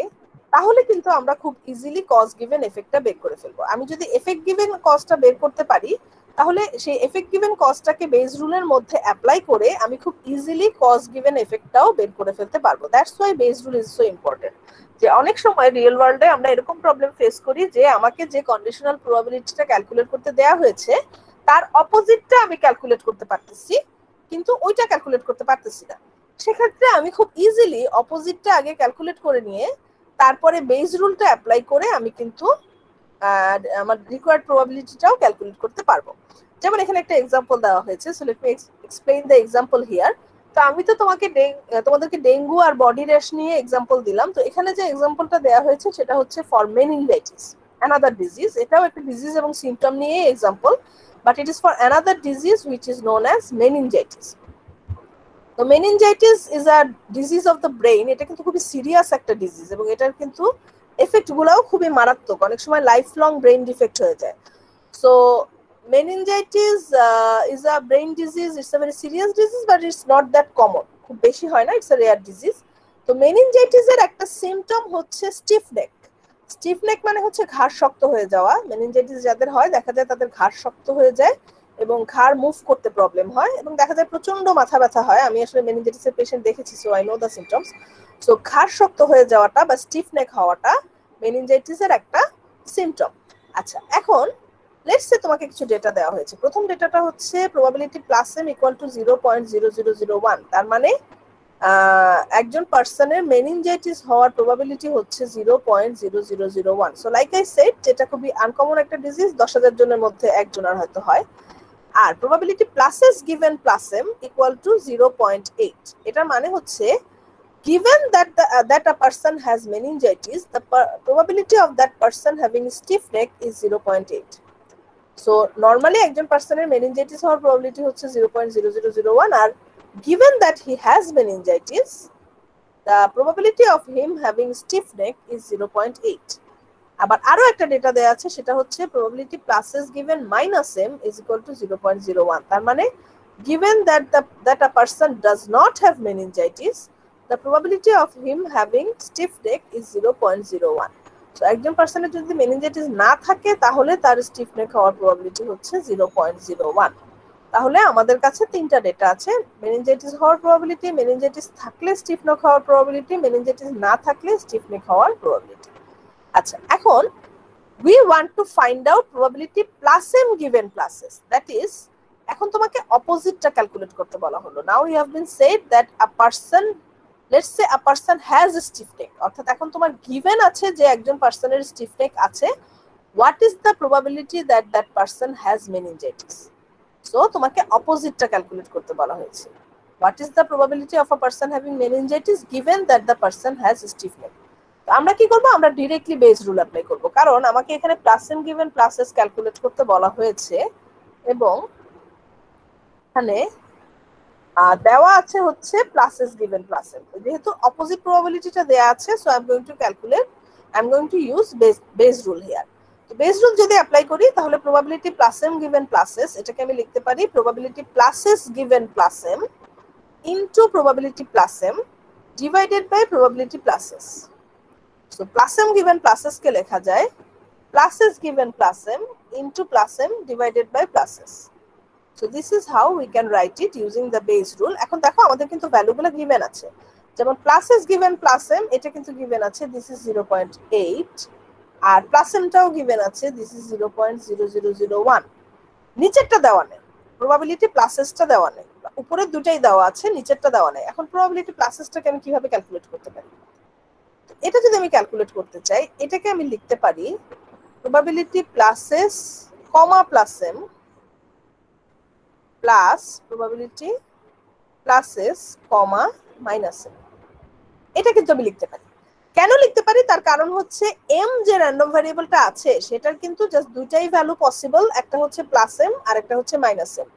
তাহলে কিন্তু আমরা খুব ইজিলি কজ গিভেন এফেক্টটা বের করে ফেলবো। আমি যদি এফেক্ট গিভেন কজটা বের করতে পারি, তাহলে সেই এফেক্ট গিভেন কজটাকে বেস রুলের মধ্যে অ্যাপ্লাই করে আমি খুব ইজিলি কজ গিভেন এফেক্টটাও বের করে ফেলতে পারবো। That's why base rule is so important. যে অনেক সময় রিয়েল ওয়ার্ল্ডে আমরা এরকম প্রবলেম ফেস করি যে আমাকে যে কন্ডিশনাল প্রবাবিলিটিটা ক্যালকুলেট করতে দেয়া হয়েছে তার অপোজিটটা আমি ক্যালকুলেট করতে পারতেছি, কিন্তু ওইটা ক্যালকুলেট করতে পারতেছি না। সেক্ষেত্রে আমি খুব ইজিলি অপোজিটটা আগে ক্যালকুলেট করে নিয়ে তারপরে বেস রুলটা অ্যাপ্লাই করে আমি কিন্তু আমার রিকোয়ার্ড প্রবাবিলিটিটাও ক্যালকুলেট করতে পারবো। যেমন এখানে একটা এক্সাম্পল দেওয়া হয়েছে, so let me explain the example here. তো আমি তো তোমাদেরকে ডেঙ্গু আর বডি র্যাশ নিয়ে এক্সাম্পল দিলাম। তো এখানে যে এক্সাম্পলটা দেওয়া হয়েছে সেটা হচ্ছে ফর মেনিনজাইটিস, অ্যানাদার ডিজিজ। এটাও একটা ডিজিজ এবং সিমটম নিয়ে example, but it is for another disease which is known as meningitis. তো meningitis is a disease of the brain. এটা কিন্তু খুবই সিরিয়াস একটা ডিজিজ এবং এটার কিন্তু এফেক্ট গুলাও খুবই মারাত্মক, অনেক সময় লাইফ লং ব্রেইন ডিফেক্ট হয়ে যায়। So meningitis is a brain disease. It's a very serious disease, but it's not that common. খুব বেশি হয় না, it's a rare disease. তো meningitis এর একটা symptom হচ্ছে stiff neck. stiff neck মানে হচ্ছে ঘাড় শক্ত হয়ে যাওয়া। meningitis যাদের হয় দেখা যায় তাদের ঘাড় শক্ত হয়ে যায় এবং ঘাড় মুভ করতে প্রবলেম হয় এবং দেখা যায় প্রচন্ড মাথা ব্যথা হয়। আমি আসলে meningitis এর পেশেন্ট দেখেছি, so I know the symptoms. So ঘাড় শক্ত হয়ে যাওয়াটা বা স্টিফ নেক হওয়াটা meningitis এর একটা সিমটম। আচ্ছা, এখন লেটস সে তোমাকে কিছু ডেটা দেওয়া হয়েছে। প্রথম ডেটাটা হচ্ছে probability plus M equal to 0.0001। তার মানে একজন পার্সনের মেনিনজাইটিস হওয়ার প্রবাবিলিটি হচ্ছে 0.0001। সো লাইক আই সেড, যেটা খুবই আনকমন একটা ডিজিজ, 10,000 জনের মধ্যে একজনের হয়তো হয়। আর probability plus S given plus M equal to 0.8। এটার মানে হচ্ছে given that a person has meningitis, the probability of that person having stiff neck is 0.8. So normally একজন পার্সনের meningitis হওয়ার probability হচ্ছে 0.0001, আর given that he has meningitis, the probability of him having stiff neck is 0.8. আবার আরো একটা data দেয়া আছে, সেটা হচ্ছে probability plus s given minus m is equal to 0.01. তার মানে given that a person does not have meningitis, the probability of him having stiff neck is 0.01. So একজন পার্সনের যদি মেনিনজাইটিস না থাকে তাহলে তার স্টিফ নেক হওয়ার প্রবাবিলিটি হচ্ছে 0.01. তাহলে আমাদের কাছে তিনটা ডেটা আছে, মেনিনজাইটিস হওয়ার প্রবাবিলিটি, মেনিনজাইটিস থাকলে স্টিফ নেক হওয়ার প্রবাবিলিটি, মেনিনজাইটিস না থাকলে স্টিফ নেক হওয়ার প্রবাবিলিটি। আচ্ছা, এখন we want to find out probability plus m given plus s, that is এখন তোমাকে অপোজিটটা ক্যালকুলেট করতে বলা হলো। now we have been said that a person, let's say a person has a stiff neck, অর্থাৎ এখন তোমার given আছে যে একজন পার্সনের স্টিফ নেক আছে, what is the probability that that person has meningitis? so তোমাকে অপোজিটটা ক্যালকুলেট করতে বলা হয়েছে, what is the probability of a person having meningitis given that the person has a stiff neck? তো আমরা কি করব, আমরা ডাইরেক্টলি বেস রুল অ্যাপ্লাই করব, কারণ আমাকে এখানে plus M given plus S calculate করতে বলা হয়েছে এবং এখানে দেওয়া আছে হচ্ছে plus S given plus M. যেহেতু অপোজিট প্রবাবিলিটিটা দেয়া আছে, so I am going to use Bayes rule here. তো বেস রুল যদি অ্যাপ্লাই করি তাহলে probability plus M given plus S, এটাকে আমি লিখতে পারি probability plus S given plus M into probability plus M divided by probability plus S. So plus m given plus s কে লেখা যায় plus s given plus m into plus m divided by plus s. So this is how we can write it using the base rule. এখন দেখো আমাদের কিন্তু ভ্যালুগুলো given আছে, যেমন plus s given plus m এটা কিন্তু given আছে, this is 0.8, R plus m টাও given আছে, this is 0.0001. নিচেরটা দেওয়া নেই, probability plus s টা দেওয়া নেই, উপরের দুটাই দেওয়া আছে, নিচেরটা দেওয়া নেই। এখন probability plus s টাকে আমি কিভাবে ক্যালকুলেট করতে পারি? এটা যদি আমি ক্যালকুলেট করতে চাই, এটাকে আমি লিখতে পারি probability plus s comma plus m plus probability plus s comma minus m। এটা কিন্তু আমি লিখতে পারি। কেন লিখতে পারি? তার কারণ হচ্ছে m যে র্যান্ডম ভ্যারিয়েবলটা আছে সেটার কিন্তু জাস্ট দুইটাই ভ্যালু পসিবল, একটা হচ্ছে প্লাস m আর একটা হচ্ছে মাইনাস m।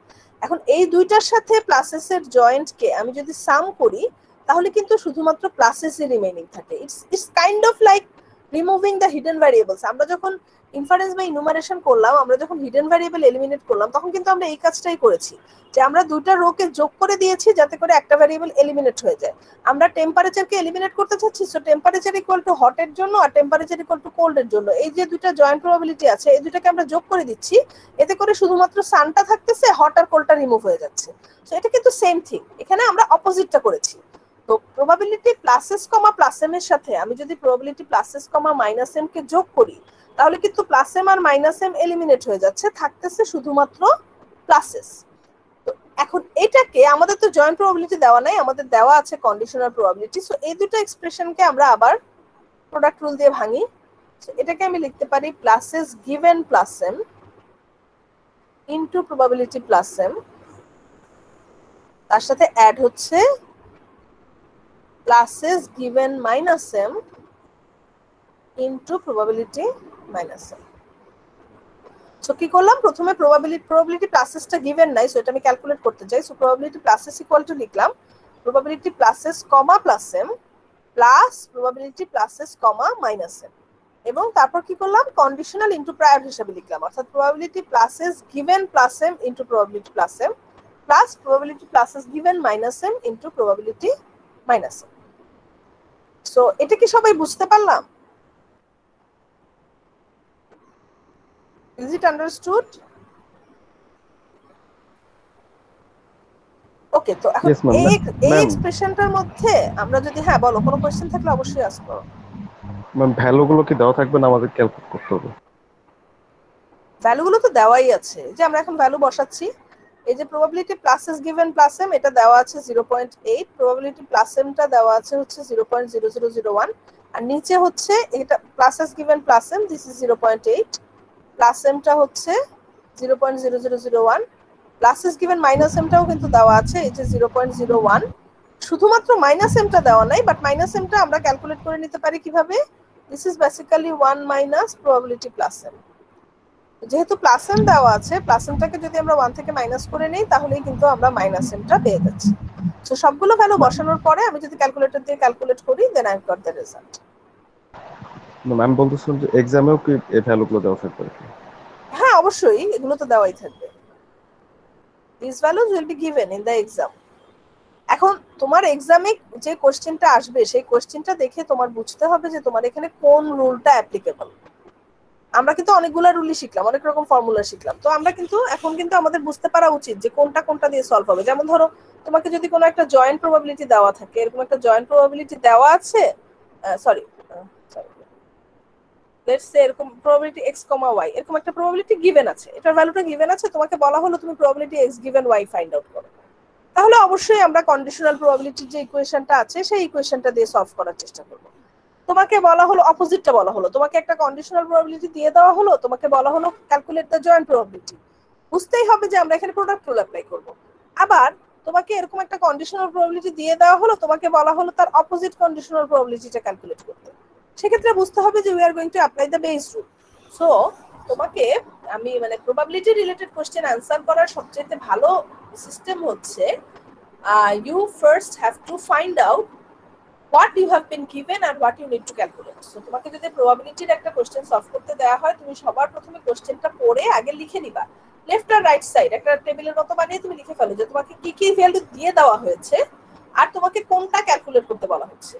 এখন এই দুইটার সাথে প্লাস s এর জয়েন্টকে আমি যদি সাম করি তাহলে কিন্তু শুধুমাত্র প্লাস এস এর রিমেইনিং থাকে। It's kind of like removing the hidden variables. আমরা যখন ইনফারেন্স বা ইনুমারেশন করলাম, আমরা যখন হিডেন ভ্যারিয়েবল এলিমিনেট করলাম, তখন কিন্তু আমরা এই কাজটাই করেছি যে আমরা দুইটা রোকে যোগ করে দিয়েছি যাতে করে একটা ভ্যারিয়েবল এলিমিনেট হয়ে যায়। আমরা টেম্পারেচারকে এলিমিনেট করতে চাচ্ছি, so temperature equal too hot এর জন্য আর টেম্পারেচার ইকুয়াল টু কোল্ড এর জন্য এই যে দুইটা জয়েন্ট প্রবাবিলিটি আছে, এই দুটাকে আমরা যোগ করে দিচ্ছি, এতে করে শুধুমাত্র সানটা থাকতেছে, হট আর কোল্ডটা রিমুভ হয়ে যাচ্ছে। সো এটা কিন্তু সেম থিং, এখানে আমরা অপোজিটটা করেছি। তো probability plus S comma plus M এর সাথে আমি যদি probability plus S comma minus M কে যোগ করি তাহলে কিন্তু প্লাস এম আর মাইনাস এম এলিমিনেট হয়ে যাচ্ছে, থাকতেছে শুধুমাত্র প্লাস এস। তো এখন এটাকে আমাদের তো জয়েন্ট প্রবাবিলিটি দেওয়া নাই, আমাদের দেওয়া আছে কন্ডিশনাল প্রবাবিলিটি। সো এই দুটো এক্সপ্রেশনকে আমরা আবার প্রোডাক্ট রুল দিয়ে ভাঙি। সো এটাকে আমি লিখতে পারি plus S given plus M into probability plus M, তার সাথে অ্যাড হচ্ছে plus s given minus m into probability minus m. So কি করলাম, প্রথমে probability plus s টা given নাই, সো এটা আমি ক্যালকুলেট করতে চাই। So probability plus s equal to লিখলাম probability plus s comma plus m plus probability plus s comma minus m, এবং তারপর কি করলাম, কন্ডিশনাল ইনটু প্রায়র হিসাবে লিখলাম, অর্থাৎ probability plus s given plus m into probability plus m plus probability plus s given minus m into probability minus m. So এটা কি সবাই বুঝতে পারলাম? Is it understood? ওকে, তো এখন এই এক্সপ্রেশনটার মধ্যে আমরা যদি, হ্যাঁ বলো, কোনো কোশ্চেন থাকলে অবশ্যই আস্ক করো। ম্যাম ভ্যালুগুলো কি দেওয়া থাকবে না আমাদের ক্যালকুলেট করতে হবে? ভ্যালুগুলো তো দেওয়াই আছে, যে আমরা এখন ভ্যালু বসাচ্ছি। এই যে probability plus S given plus M এটা দেওয়া আছে 0.8, প্রবাবিলিটি প্লাস এম টা দেওয়া আছে হচ্ছে 0.0001, আর নিচে হচ্ছে এটা plus S given plus M, this is 0.8, plus M টা হচ্ছে 0.0001, plus S given minus M টাও কিন্তু দেওয়া আছে, এই যে 0.01। শুধুমাত্র মাইনাস এম টা দেওয়া নাই, বাট মাইনাস এম টা আমরা ক্যালকুলেট করে নিতে পারি কিভাবে, this is basically 1 minus probability plus M. যেহেতু প্লাস এম দেওয়া আছে, প্লাস এমটাকে যদি আমরা 1 থেকে মাইনাস করে নেই তাহলেই কিন্তু আমরা মাইনাস এমটা পেয়ে যাচ্ছি। সো সবগুলো ভ্যালু বসানোর পরে আমি যদি ক্যালকুলেটর দিয়ে ক্যালকুলেট করি then I got the result. Ma'am বলতেছেন যে এক্সামেও কি এই ভ্যালুগুলো দেওয়া থাকবে? হ্যাঁ অবশ্যই, এগুলো তো দেওয়াই থাকবে। This values will be given in the exam. এখন তোমার এক্সামে যে কোশ্চেনটা আসবে সেই কোশ্চেনটা দেখে তোমার বুঝতে হবে যে তোমার এখানে কোন রুলটা অ্যাপ্লিকেবল। আমরা কিন্তু অনেকগুলো রুলই শিখলাম, অনেক রকম ফর্মুলা শিখলাম, তো আমরা কিন্তু এখন কিন্তু আমাদের বুঝতে পারা উচিত যে কোনটা কোনটা দিয়ে সলভ হবে। যেমন ধরো তোমাকে যদি কোনো একটা জয়েন্ট প্রবাবিলিটি দেওয়া থাকে, এরকম একটা জয়েন্ট প্রবাবিলিটি দেওয়া আছে, সরি লেটস সে এরকম প্রবাবিলিটি x, y, এরকম একটা প্রবাবিলিটি গিভেন আছে, এটার ভ্যালুটা গিভেন আছে, তোমাকে বলা হলো তুমি probability x given y find out করো। তাহলে অবশ্যই আমরা কন্ডিশনাল প্রবাবিলিটির যে ইকুয়েশনটা আছে সেই ইকুয়েশনটা দিয়ে সলভ করার চেষ্টা করব। তোমাকে বলা হলো অপোজিটটা বলা হলো, তোমাকে একটা কন্ডিশনাল প্রবাবিলিটি দিয়ে দেওয়া হলো, তোমাকে বলা হলো ক্যালকুলেট দ্য জয়েন্ট প্রবাবিলিটি, বুঝতেই হবে যে আমরা এখানে প্রোডাক্ট রুল অ্যাপ্লাই করব। আবার তোমাকে এরকম একটা কন্ডিশনাল প্রবাবিলিটি দিয়ে দেওয়া হলো, তোমাকে বলা হলো তার অপোজিট কন্ডিশনাল প্রবাবিলিটিটা ক্যালকুলেট করতে, সেক্ষেত্রে বুঝতে হবে যে we are going to apply the base rule. So তোমাকে আমি মানে প্রবাবিলিটি রিলেটেড কোশ্চেন অ্যান্সার করার সবচেয়ে ভালো সিস্টেম হচ্ছে you first have to find out what you have been given and what you need to calculate. So তোমাকে যদি প্রবাবিলিটির একটা কোশ্চেন সলভ করতে দেওয়া হয়, তুমি সবার প্রথমে কোশ্চেনটা পড়ে আগে লিখে নিবা, লেফট আর রাইট সাইড একটা টেবিলের মতো বানিয়ে তুমি লিখে ফেলো যে তোমাকে কি কি ভ্যালু দিয়ে দেওয়া হয়েছে আর তোমাকে কোনটা ক্যালকুলেট করতে বলা হচ্ছে।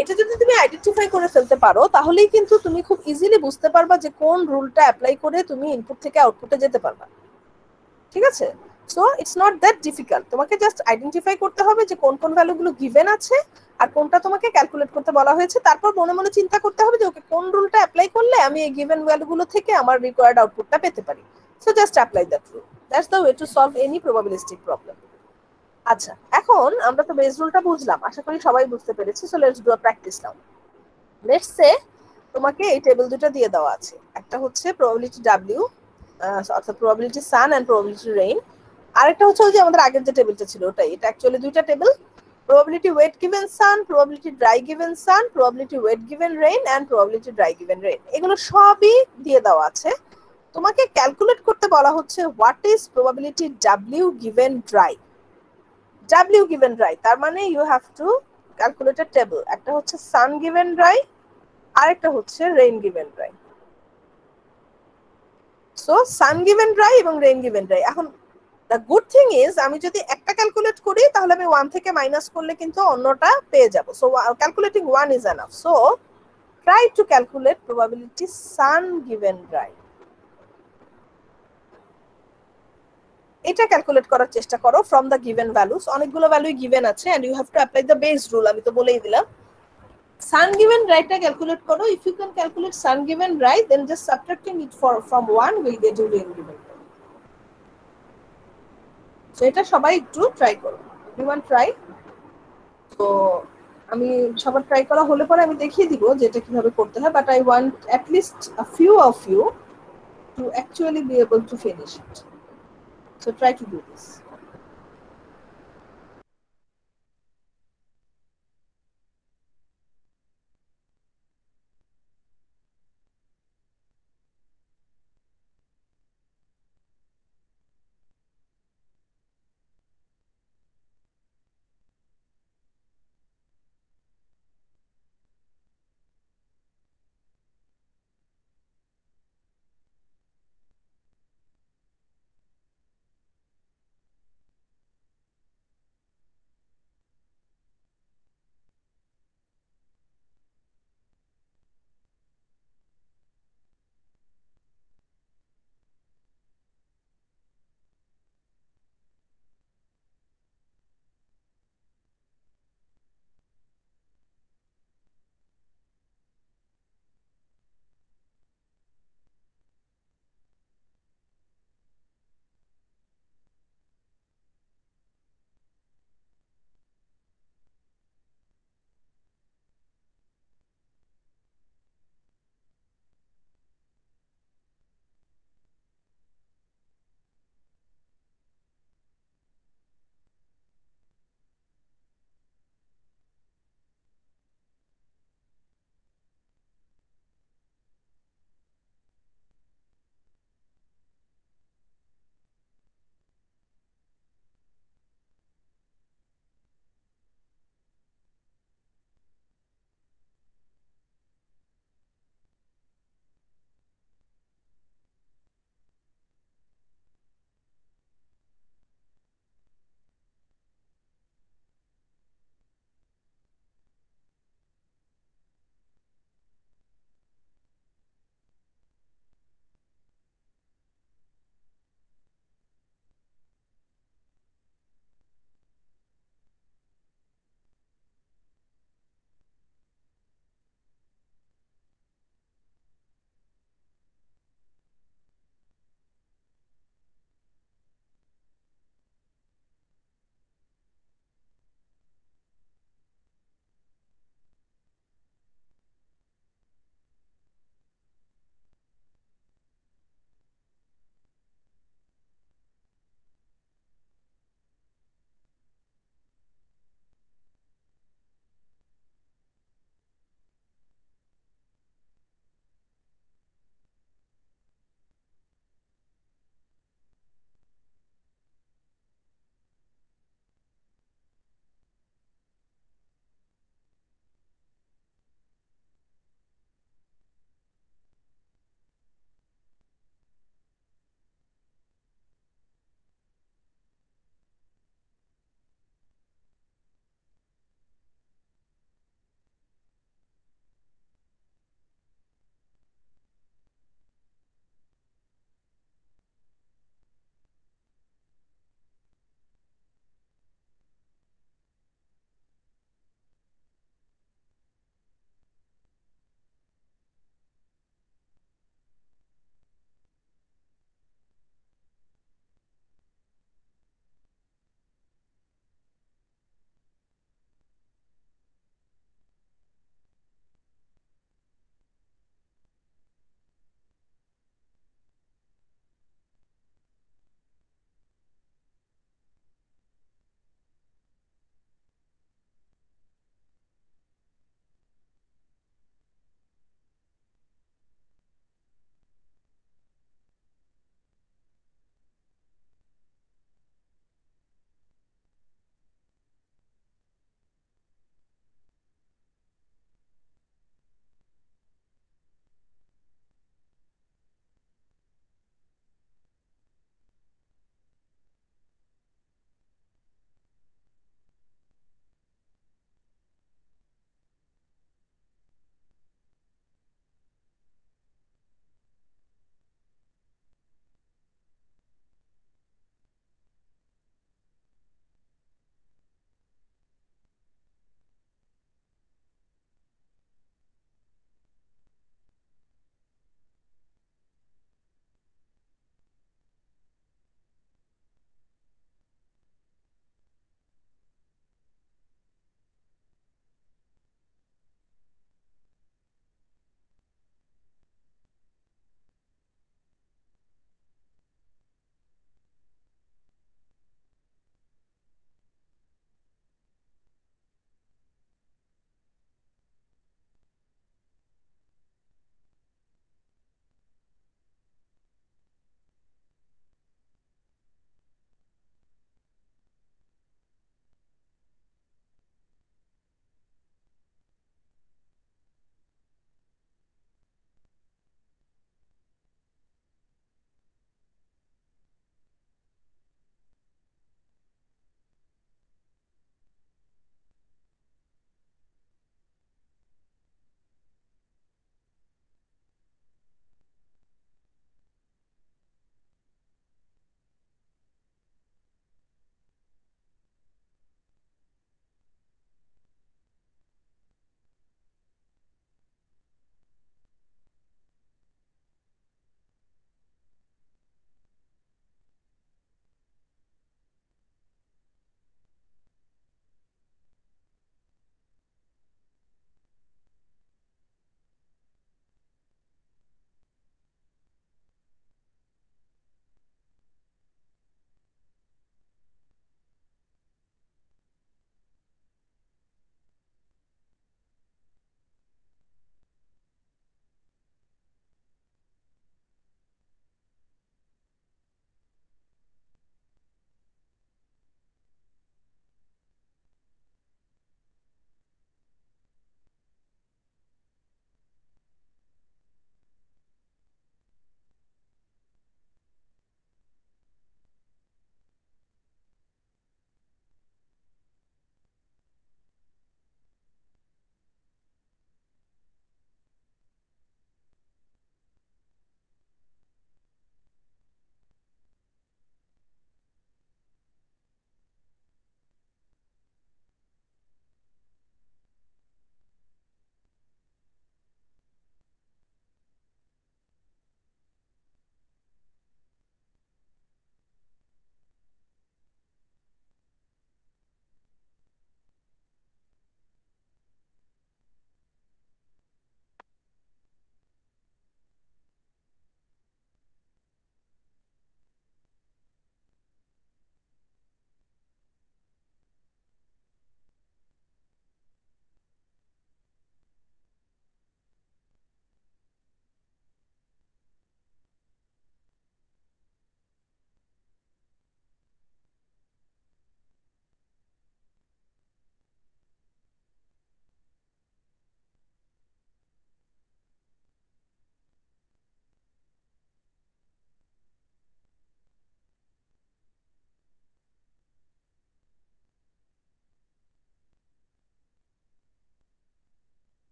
এটা যদি তুমি আইডেন্টিফাই করে ফেলতে পারো তাহলেই কিন্তু তুমি খুব ইজিলি বুঝতে পারবা যে কোন রুলটা অ্যাপ্লাই করে তুমি ইনপুট থেকে আউটপুটে যেতে পারবা। ঠিক আছে? So it's not that difficult, তোমাকে জাস্ট আইডেন্টিফাই করতে হবে যে কোন কোন ভ্যালুগুলো গিভেন আছে আর কোনটা তোমাকে ক্যালকুলেট করতে বলা হয়েছে, তারপর মনে মনে চিন্তা করতে হবে যে ওকে কোন রুলটা অ্যাপ্লাই করলে আমি এই গিভেন ভ্যালুগুলো থেকে আমার রিকোয়ার্ড আউটপুটটা পেতে পারি। So just apply that rule, that's the way to solve any probabilistic problem. আচ্ছা, এখন আমরা তো বেস রুলটা বুঝলাম, আশা করি সবাই বুঝতে পেরেছি। So let's do a practice now. Let's say তোমাকে এই টেবিল দুটো দিয়ে দেওয়া আছে, একটা হচ্ছে প্রবাবিলিটি ডাব্লিউ অর্থাৎ probability sun and probability rain, আরেকটা হচ্ছে ওই যে আমাদের আগের যে টেবিলটা ছিল ওটাই। এটা অ্যাকচুয়ালি দুইটা table, probability wet given sun, probability dry given sun, probability wet given rain and probability dry given rain, এগুলো সবই দিয়ে দেওয়া আছে। তোমাকে ক্যালকুলেট করতে বলা হচ্ছে what is probability w given dry। w given dry তার মানে you have to calculate a table, একটা হচ্ছে sun given dry আরেকটা হচ্ছে rain given dry। So sun given dry এবং rain given dry। এখন the good thing is আমি যদি একটা ক্যালকুলেট করি তাহলে আমি 1 থেকে মাইনাস করলে কিন্তু অন্যটা পেয়ে যাব। So calculating 1 is enough. So try to calculate probability sun given dry, এটা ক্যালকুলেট করার চেষ্টা করো from the given values। অনেকগুলো ভ্যালুই গিভেন আছে and you have to apply the base rule, আমি তো বলেই দিলাম। sun given dry টা ক্যালকুলেট করো, if you can calculate sun given dry then just subtracting it from 1 will get you rain given dry। So এটা সবাই একটু try করো, everyone try। তো আমি সবার ট্রাই করা হলে পরে আমি দেখিয়ে দিব যে এটা কিভাবে করতে হয়, but I want at least a few of you to actually be able to finish it. So try to do this.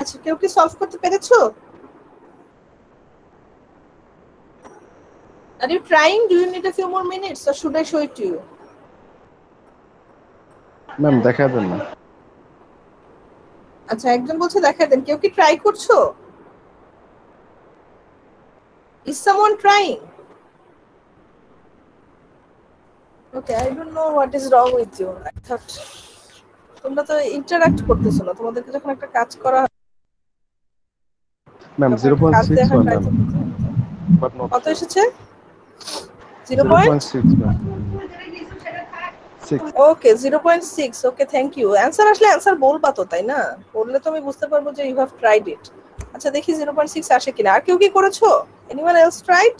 আচ্ছা, কেউ কি সলভ করতে পেরেছো? Are you trying? Do you need a few more minutes or should I show it to you? Ma'am দেখা দেন না। আচ্ছা, একজন বলছে দেখা দেন, কেউ কি ট্রাই করছো? Is someone trying? Okay, I don't know what is wrong with you. I thought তোমরা তো ইন্টারঅ্যাক্ট করতেছো না, তোমাদেরকে যখন একটা কাজ করা হয় ম্যাম তখন একটা কাজ 0.6 দেখার ম্যাম, ট্রাই তো করতে হয়। বাট নট কত এসেছে? 0.6 ma'am. 6 okay, 0.6। Okay, thank you. Answer আসলে অ্যানসার বলবা তো, তাই না? বললে তো আমি বুঝতে পারবো যে ইউ হ্যাভ ট্রাইড ইট। আচ্ছা, দেখি 0.6 আসে কিনা। আর কেউ কি করেছো? Anyone else tried?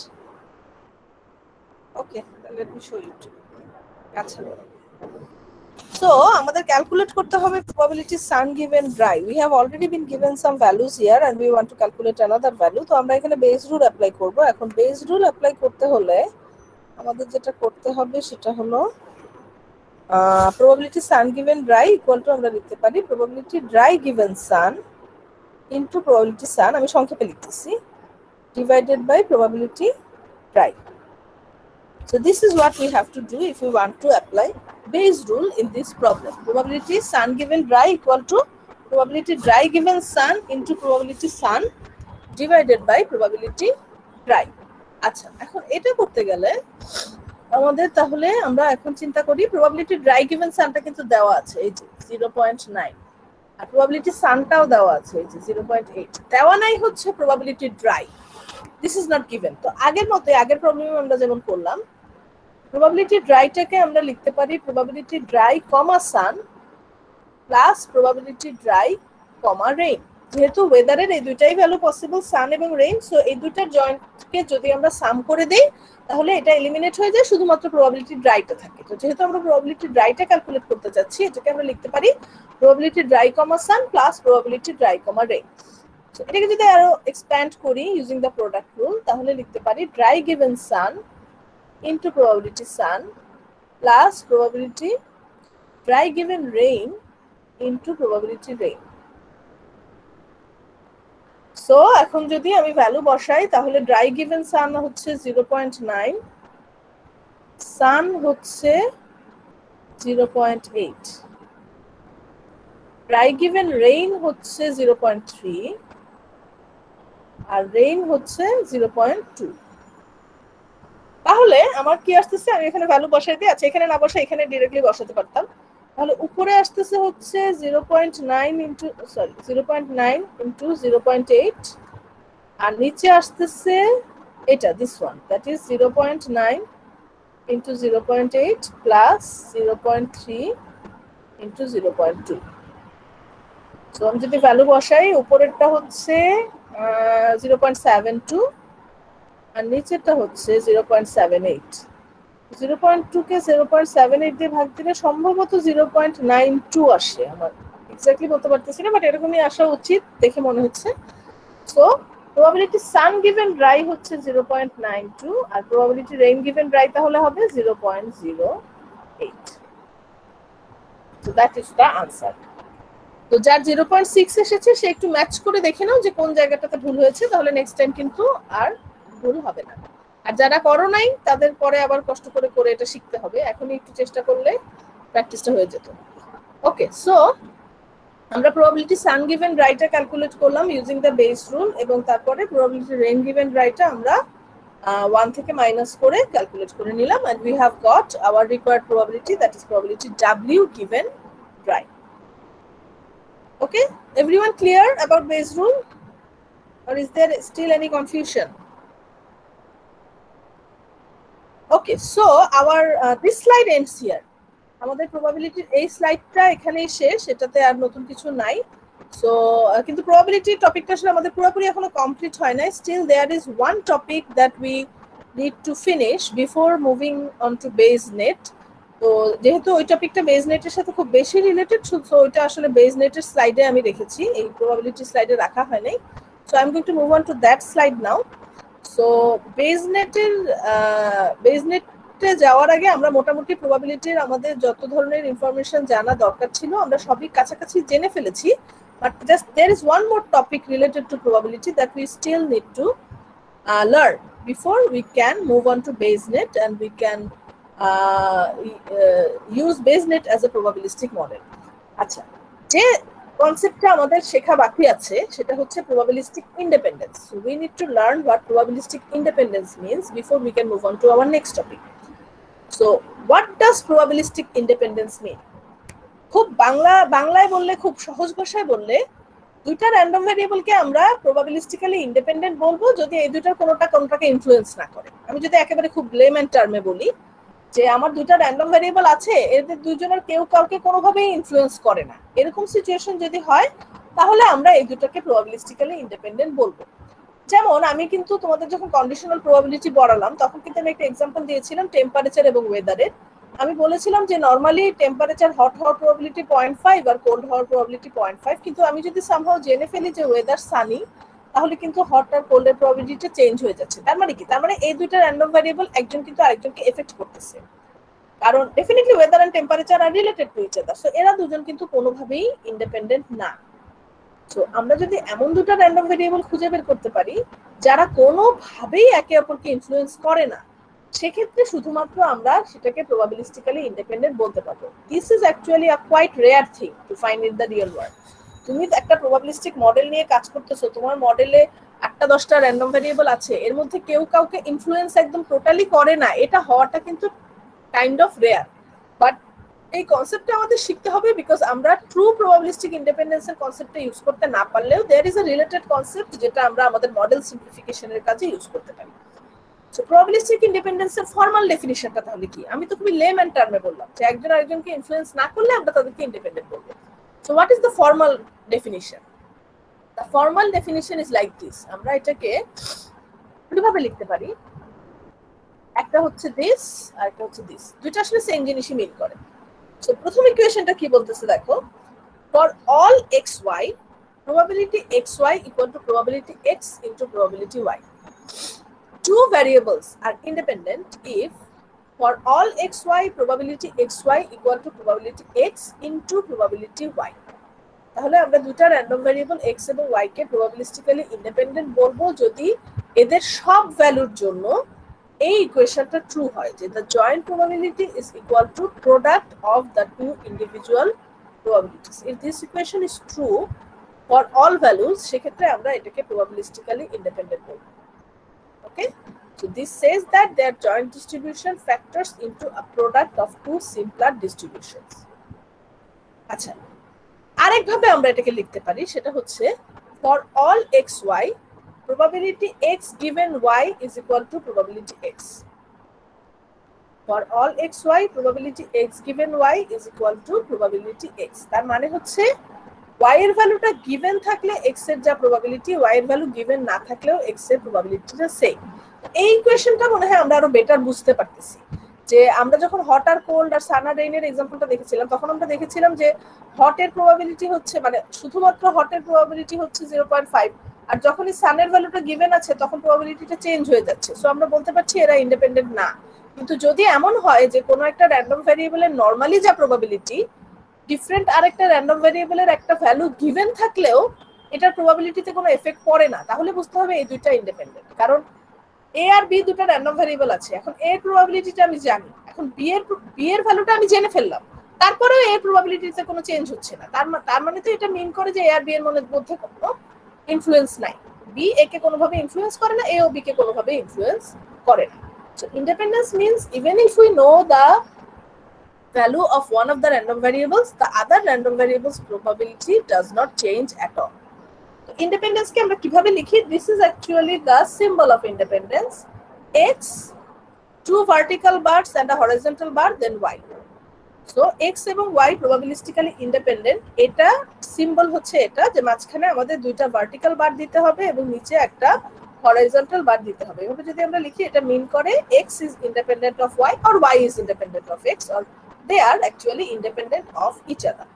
Okay, let me show you. আচ্ছা, সো আমাদের ক্যালকুলেট করতে হবে probability sun given dry. We have already been given some values here and we want to calculate another value. তো আমরা এখানে বেস রুল অ্যাপ্লাই করব। এখন base rule apply করতে হলে আমাদের যেটা করতে হবে সেটা হলো probability sun given dry equal to আমরা লিখতে পারি probability dry given sun into probability sun, আমি সংক্ষেপে লিখতেছি, divided by probability dry. So this is what we have to do if we want to apply Bayes rule in this problem. Probability sun given dry equal to probability dry given sun into probability sun divided by probability dry. আচ্ছা, এখন এটা করতে গেলে আমাদের তাহলে আমরা এখন চিন্তা করি probability dry given sunটা কিন্তু দেওয়া আছে এই যে 0.9 আর probability sunটাও দেওয়া আছে এই যে 0.8। দেওয়া নাই হচ্ছে probability dry, this is not given। তো আগের মতো আগের প্রবলেমে আমরা যেমন করলাম probability dryটাকে আমরা লিখতে পারি probability dry, sun plus probability dry, rain। যেহেতু ওয়েদারের এই দুইটাই ভ্যালু পসিবল, সান এবং রেইন, সো এই দুইটার জয়েন্টকে যদি আমরা সাম করে দেই তাহলে এটা এলিমিনেট হয়ে যায়, শুধুমাত্র probability dryটা থাকে। তো যেহেতু আমরা probability dryটা ক্যালকুলেট করতে যাচ্ছি, এটাকে আমরা লিখতে পারি probability dry, sun plus probability dry, rain। So এটাকে যদি আরো এক্সপ্যান্ড করি ইউজিং দ্য প্রোডাক্ট রুল তাহলে লিখতে পারি dry given sun into probability sun plus probability dry given rain into probability rain. So এখন যদি আমি ভ্যালু বসাই তাহলে dry given sun হচ্ছে 0.9, sun হচ্ছে 0.8, dry given rain হচ্ছে 0.3 আর rain হচ্ছে 0.2। তাহলে আমার কি আসতেছে, আমি এখানে ভ্যালু বসাই দিই। আচ্ছা, এখানে না বসাই এখানে डायरेक्टली বসাতে পারতাম। তাহলে উপরে আসতেছে হচ্ছে 0.9 ইনটু 0.8 আর নিচে আসতেছে এটা this one, that is 0.9 into 0.8 plus 0.3 into 0.2। So আমি যদি ভ্যালু বসাই উপরেরটা হচ্ছে 0.72 আর নিচেরটা হচ্ছে 0.78। 0.2 কে 0.78 দিয়ে ভাগ দিলে সম্ভবত 0.92 আসে, আমার এক্স্যাক্টলি বলতে পারতেছি না, বাট এরকমই আসা উচিত দেখে মনে হচ্ছে। So probability sun given dry হচ্ছে 0.92 আর probability rain given dry তাহলে হবে 0.08। So that is the answer. তো যার 0.6 এসেছে সে একটু ম্যাচ করে দেখে নাও যে কোন জায়গাটাতে ভুল হয়েছে, তাহলে নেক্সট টাইম কিন্তু আর ভুল হবে না। আর যারা করো নাই তাদের পরে আবার কষ্ট করে করে এটা শিখতে হবে, এখনই একটু চেষ্টা করলে প্র্যাকটিসটা হয়ে যেত। ওকে, সো আমরা probability sun given dryটা ক্যালকুলেট করলাম ইউজিং দ্য বেস রুল এবং তারপরে probability rain given dryটা আমরা 1 থেকে মাইনাস করে ক্যালকুলেট করে নিলাম and we have got our required probability, that is probability W given dry. Okay, everyone clear about base rule or is there still any confusion? Okay, so our this slide ends here. আমাদের probability এই স্লাইডটা এখানেই শেষ, এটাতে আর নতুন কিছু নাই। So কিন্তু probability টপিকটা আসলে আমাদের পুরোপুরি এখনো কমপ্লিট হয় নাই। Still there is one topic that we need to finish before moving on to BaseNet. তো যেহেতু ওই টপিকটা BaseNet-এর সাথে খুব বেশি রিলেটেড, সো ওইটা আসলে BaseNet-এর স্লাইডে আমি রেখেছি, এই probability স্লাইডে রাখা হয় নাই। So I'm going to move on to that slide now. So BaseNet-এ যাওয়ার আগে আমরা মোটামুটি প্রবাবিলিটির আমাদের যত ধরনের ইনফরমেশন জানা দরকার ছিল আমরা সবই কাছাকাছি জেনে ফেলেছি। But just there is one more topic related to probability that we still need to learn before we can move on to BaseNet and we can use BaseNet as a probabilistic model. আচ্ছা, যে কনসেপ্টটা আমাদের শেখা বাকি আছে সেটা হচ্ছে probabilistic independence. So we need to learn what probabilistic independence means before we can move on to our next topic. So what does probabilistic independence mean? খুব বাংলায় বললে, খুব সহজ ভাষায় বললে, দুইটা র্যান্ডম ভেরিয়েবলকে আমরা প্রবাবিলিস্টিক্যালি ইন্ডিপেন্ডেন্ট বলবো যদি এই দুইটার কোনোটাকে ইনফ্লুয়েন্স না করে। আমি যদি একেবারে খুব লেম্যান টার্মে বলি যে আমার দুইটা র্যান্ডম ভেরিয়েবল আছে, এদের দুইজনের কেউ কাউকে কোনোভাবেই ইনফ্লুয়েন্স করে না, এরকম সিচুয়েশন যদি হয় তাহলে আমরা এই দুটাকে প্রবাবিলিস্টিক্যালি ইন্ডিপেন্ডেন্ট বলবো। যেমন আমি কিন্তু তোমাদের যখন কন্ডিশনাল প্রবাবিলিটি পড়ালাম তখন কিন্তু আমি একটা এক্সাম্পল দিয়েছিলাম টেম্পারেচার এবং ওয়েদারের। আমি বলেছিলাম যে নরমালি টেম্পারেচার হট হওয়ার প্রবাবিলিটি 0.5 আর কোল্ড হওয়ার প্রবাবিলিটি 0.5, কিন্তু আমি যদি সামহাউ জেনে ফেলি যে ওয়েদার সানি তাহলে কিন্তু হট আর কোল্ডের প্রবাবিলিটি চেঞ্জ হয়ে যাচ্ছে। তার মানে কি? তার মানে এই দুইটা র্যান্ডম ভ্যারিয়েবল একজন কিন্তু আরেকজনকে এফেক্ট করতেছে, কারণ definitely weather and temperature are related to each other. So এরা দুজন কিন্তু কোনোভাবেই ইন্ডিপেন্ডেন্ট না। সো আমরা যদি এমন দুটো র্যান্ডম ভেরিয়েবল খুঁজে বের করতে পারি যারা কোনোভাবেই একে অপরকে ইনফ্লুয়েন্স করে না, সেক্ষেত্রে শুধুমাত্র আমরা সেটাকে প্রবাবিলিস্টিক্যালি ইন্ডিপেন্ডেন্ট বলতে পারবো। This is actually a quite rare thing to find in the real world. তুমি একটা প্রবাবিলিস্টিক মডেল নিয়ে কাজ করতেছো, তোমার মডেলে 8-10টা র্যান্ডম ভেরিয়েবল আছে, এর মধ্যে কেউ কাউকে ইনফ্লুয়েন্স একদম টোটালি করে না, এটা হওয়াটা কিন্তু কাইন্ড অফ রেয়ার। বাট এই কনসেপ্টটা আমাদের শিখতে হবে, বিকজ আমরা ট্রু প্রবাবিলিস্টিক ইন্ডিপেন্ডেন্সের কনসেপ্টটা ইউজ করতে না পারলেও there is a related concept যেটা আমরা আমাদের মডেল সিম্পলিফিকেশনের কাজে ইউজ করতে পারি। সো প্রবাবিলিস্টিক ইন্ডিপেন্ডেন্সের ফর্মাল ডেফিনিশনটা তাহলে কি? আমি তো খুবই লেম্যান টার্মে বললাম যে একজন আরেকজনকে ইনফ্লুয়েন্স না করলে আমরা তাদেরকে ইন্ডিপেন্ডেন্ট বলবো। So what is the formal definition? The formal definition is like this. আমরা এটাকে দুইভাবে লিখতে পারি, একটা হচ্ছে দিস আর একটা হচ্ছে দিস। দুইটা আসলে সেম জিনিসই মিন করে। সো প্রথম ইকুয়েশনটা কি বলতেছে দেখো, for all xy probability xy equal to probability x into probability y. Two variables are independent if for all xy probability xy equal to probability x into probability y. তাহলে আমরা দুটো random variable x এবং y কে প্রবাবিলিস্টিক্যালি independent বলবো যদি এদের সব ভ্যালুর জন্য এই ইকুয়েশনটা ট্রু হয় যে the joint probability is equal to product of the two individual probabilities. If this equation is true for all values, সেক্ষেত্রে আমরা এটাকে probabilistically independent বলবো। Okay, so this says that their joint distribution factors into a product of two simpler distributions. আচ্ছা, আরেকভাবে আমরা এটাকে লিখতে পারি, সেটা হচ্ছে for all xy probability x given y is equal to probability x. For all xy probability x given y is equal to probability x. তার মানে হচ্ছে y এর ভ্যালুটা গিভেন থাকলে x এর যা প্রবাবিলিটি, y এর ভ্যালু গিভেন না থাকলেও x এর প্রবাবিলিটিটা সেম। এই ইকুয়েশনটা মনে হয় আমরা আরো বেটার বুঝতে পারতেছি যে আমরা যখন হট আর কোল্ড আর সান আর রেইনের এক্সাম্পলটা দেখেছিলাম তখন আমরা দেখেছিলাম যে হটের প্রবাবিলিটি হচ্ছে মানে শুধুমাত্র হটের প্রবাবিলিটি হচ্ছে 0.5, আর যখনই সানের ভ্যালুটা গিভেন আছে তখন প্রবাবিলিটিটা চেঞ্জ হয়ে যাচ্ছে। সো আমরা বলতে পারছি এরা ইন্ডিপেন্ডেন্ট না। কিন্তু যদি এমন হয় যে কোনো একটা র্যান্ডম ভ্যারিয়েবলের নরমালি যা প্রবাবিলিটি ডিফারেন্ট আরেকটা র্যান্ডম ভ্যারিয়েবলের একটা ভ্যালু গিভেন থাকলেও এটার প্রবাবিলিটিতে কোনো এফেক্ট পড়ে না, তাহলে বুঝতে হবে এই দুইটা ইন্ডিপেন্ডেন্ট। কারণ এ আর বি দুটো র্যান্ডম ভ্যারিয়েবল আছে, এখন এর প্রবাবিলিটিটা আমি জানি, এখন বি এর ভ্যালুটা আমি জেনে ফেললাম, তারপরেও এর প্রবাবিলিটিতে কোনো চেঞ্জ হচ্ছে না। তার মানে তো এটা মিন করে যে এ আর বি এর মধ্যে কোনো ইনফ্লুয়েন্স নাই, বি এ কে কোনোভাবে ইনফ্লুয়েন্স করে না, এ ও বি কে কোনোভাবে ইনফ্লুয়েন্স করে না। So independence means even if we know the value of one of the random variables, the other random variable's probability does not change at all. So independence ke amra kibhabe likhi? This is actually the symbol of independence. X, two vertical bars and a horizontal bar, then y. So x এবং y probabilistically independent. এটা symbol হচ্ছে এটা যে মাঝখানে আমাদের দুইটা vertical bar দিতে হবে এবং নিচে একটা horizontal bar দিতে হবে। এভাবে যদি আমরা লিখি এটা মিন করে x is independent of y or y is independent of x, or they are actually independent of each other.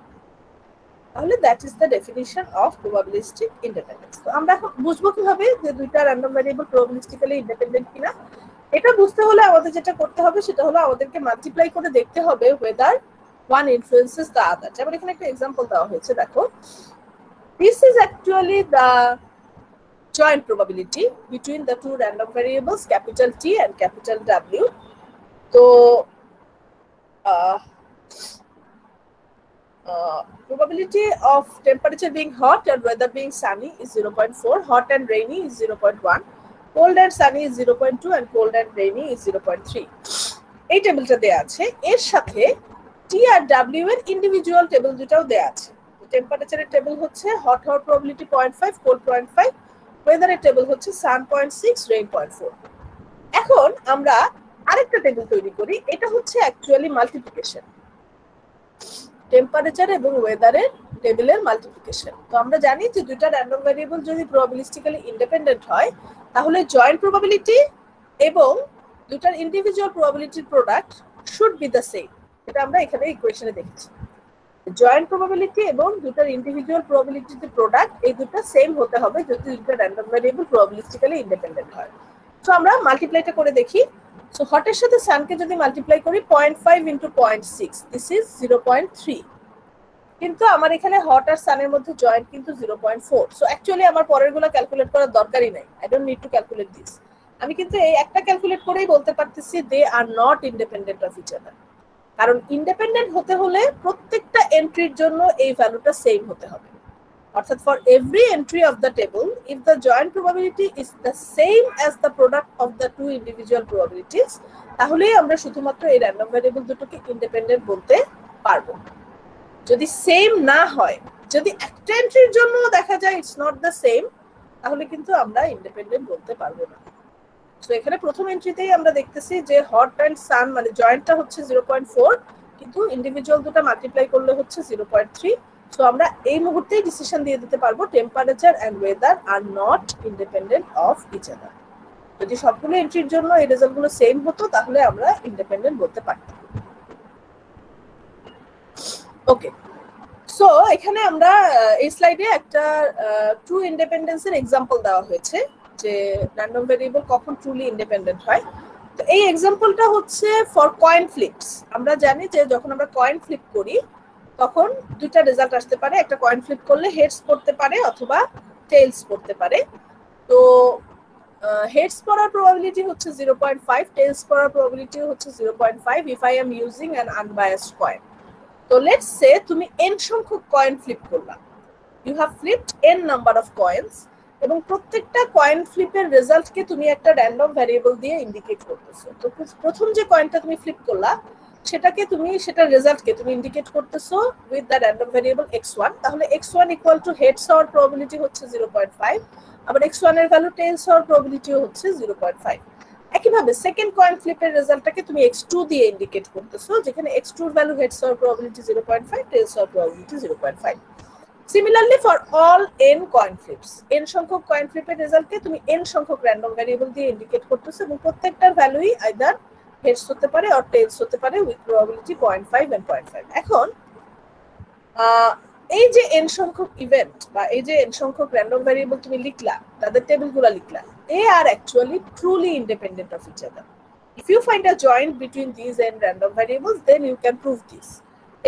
তাহলে that is the definition of probabilistic independence. তো আমরা এখন বুঝবো কিভাবে যে দুইটা random variable probabilistically independent কিনা। এটা বুঝতে হলে আমাদের যেটা করতে হবে সেটা হলো আমাদেরকে মাল্টিপ্লাই করে দেখতে হবে whether one influences the other. যেমন এখানে একটা एग्जांपल দেওয়া হয়েছে, দেখো This is actually the joint probability between the two random variables capital T and capital W. So probability of temperature being hot and weather being sunny is 0.4, hot and rainy is 0.1, cold and sunny is 0.2 and cold and rainy is 0.3. এই টেবিলটা দেয়া আছে, এর সাথে টি আর W এর individual table দুটাও দেয়া আছে। টেম্পারেচারের টেবিল হচ্ছে হট হওয়ার প্রবাবিলিটি 0.5, কোল্ড 0.5, ওয়েদারের টেবিল হচ্ছে সান 0.6, রেইন 0.4। এখন আমরা আরেকটা টেবিল তৈরি করি, এটা হচ্ছে অ্যাকচুয়ালি মাল্টিপ্লিকেশন, টেম্পারেচার এবং ওয়েদারের টেবিলের মাল্টিপ্লিকেশন। তো আমরা জানি যে দুইটা র্যান্ডম ভ্যারিয়েবল যদি প্রবাবিলিস্টিক্যালি ইন্ডিপেন্ডেন্ট হয় তাহলে জয়েন্ট প্রবাবিলিটি এবং দুটার ইন্ডিভিজুয়াল প্রবাবিলিটির product should be the same. এটা আমরা এখানে ইকুয়েশনে দেখেছি, জয়েন্ট প্রবাবিলিটি এবং দুটার ইন্ডিভিজুয়াল প্রবাবিলিটির প্রোডাক্ট এই দুটো সেম হতে হবে যদি দুটো র্যান্ডম ভ্যারিয়েবল প্রবাবিলিস্টিক্যালি ইন্ডিপেন্ডেন্ট হয়। সো আমরা মাল্টিপ্লাইটা করে দেখি। সো হটের সাথে সানকে যদি মাল্টিপ্লাই করি 0.5 ইন্টু 0.6, দিস ইজ 0.3, কিন্তু আমার এখানে হট আর সানের মধ্যে জয়েন্ট কিন্তু 0.4। সো অ্যাকচুয়ালি আমার পরেরগুলো ক্যালকুলেট করার দরকারই নাই, I don't need to calculate this. আমি কিন্তু এই একটা ক্যালকুলেট করেই বলতে পারতেছি they are not independent of each other, কারণ ইন্ডিপেন্ডেন্ট হতে হলে প্রত্যেকটা এন্ট্রির জন্য এই ভ্যালুটা সেম হতে হবে। অর্থাৎ for every entry of the table if the joint probability is the same as the product of the two individual probabilities, তাহলেই আমরা শুধুমাত্র এই র্যান্ডম ভ্যারিয়েবল দুটোকে ইন্ডিপেন্ডেন্ট বলতে পারবো। যদি সেম না হয়, যদি একটা এন্ট্রির জন্য দেখা যায় ইটস নট দ্য সেম, তাহলে কিন্তু আমরা ইন্ডিপেন্ডেন্ট বলতে পারবো না। সো এখানে প্রথম এন্ট্রিতেই আমরা দেখতেছি যে হট এন্ড সান মানে জয়েন্টটা হচ্ছে 0.4, কিন্তু ইন্ডিভিজুয়াল দুটো মাল্টিপ্লাই করলে হচ্ছে 0.3। সো আমরা এই মুহূর্তেই ডিসিশন দিয়ে দিতে পারবো temperature and weather are not independent of each other. যদি সবগুলো এন্ট্রির জন্য এই রেজাল্টগুলো সেম হতো তাহলে আমরা ইন্ডিপেন্ডেন্ট বলতে পারতাম। ওকে, সো এখানে আমরা এই স্লাইডে একটা ট্রু ইন্ডিপেন্ডেন্সের এক্সাম্পল দেওয়া হয়েছে যে র্যান্ডম ভ্যারিয়েবল কখন ট্রুলি ইন্ডিপেন্ডেন্ট হয়। তো এই এক্সাম্পলটা হচ্ছে ফর কয়েন ফ্লিপস। আমরা জানি যে যখন আমরা কয়েন ফ্লিপ করি তখন দুইটা রেজাল্ট আসতে পারে, একটা কয়েন ফ্লিপ করলে হেডস পড়তে পারে অথবা টেইলস পড়তে পারে। তো হেডস পড়ার প্রবাবিলিটি হচ্ছে 0.5, টেইলস পড়ার প্রবাবিলিটি হচ্ছে 0.5 if I am using an unbiased coin. তো লেটস সে তুমি n সংখ্যক কয়েন ফ্লিপ করলা, you have flipped n number of coins, এবং প্রত্যেকটা কয়েন ফ্লিপের রেজাল্টকে তুমি একটা র্যান্ডম ভ্যারিয়েবল দিয়ে ইন্ডিকেট করতেছো। তো প্রথম যে কয়েনটা তুমি ফ্লিপ করলা সেটাকে তুমি সেটার রেজাল্টকে তুমি ইন্ডিকেট করতেছো with the random variable x1। তাহলে x1 ইকুয়াল টু হেডস হওয়ার প্রবাবিলিটি হচ্ছে 0.5, আবার x1 এর ভ্যালু টেইলস হওয়ার প্রবাবিলিটিও হচ্ছে 0.5। একইভাবে সেকেন্ড কয়েন ফ্লিপের রেজাল্টটাকে তুমি x2 দিয়ে ইন্ডিকেট করতেছো, যেখানে x2 এর ভ্যালু হেডস হওয়ার প্রবাবিলিটি 0.5, টেইলস হওয়ার probability 0.5। Similarly for all n coin Phillips, n সংখ্যক কয়েন ফ্লিপের রেজাল্টকে তুমি n সংখ্যক র্যান্ডম ভ্যারিয়েবল দিয়ে ইন্ডিকেট করতেছো এবং প্রত্যেকটার ভ্যালুই আইদার হেডস হতে পারে অর টেইলস হতে পারে উইথ প্রবাবিলিটি 0.5 এন্ড 0.5। এখন এই যে n সংখ্যক ইভেন্ট বা এই যে n সংখ্যক র্যান্ডম ভ্যারিয়েবল তুমি লিখলা, তাদের টেবিলগুলো লিখলা, they are actually truly independent of each other. If you find a joint between these n random variables, then you can prove this.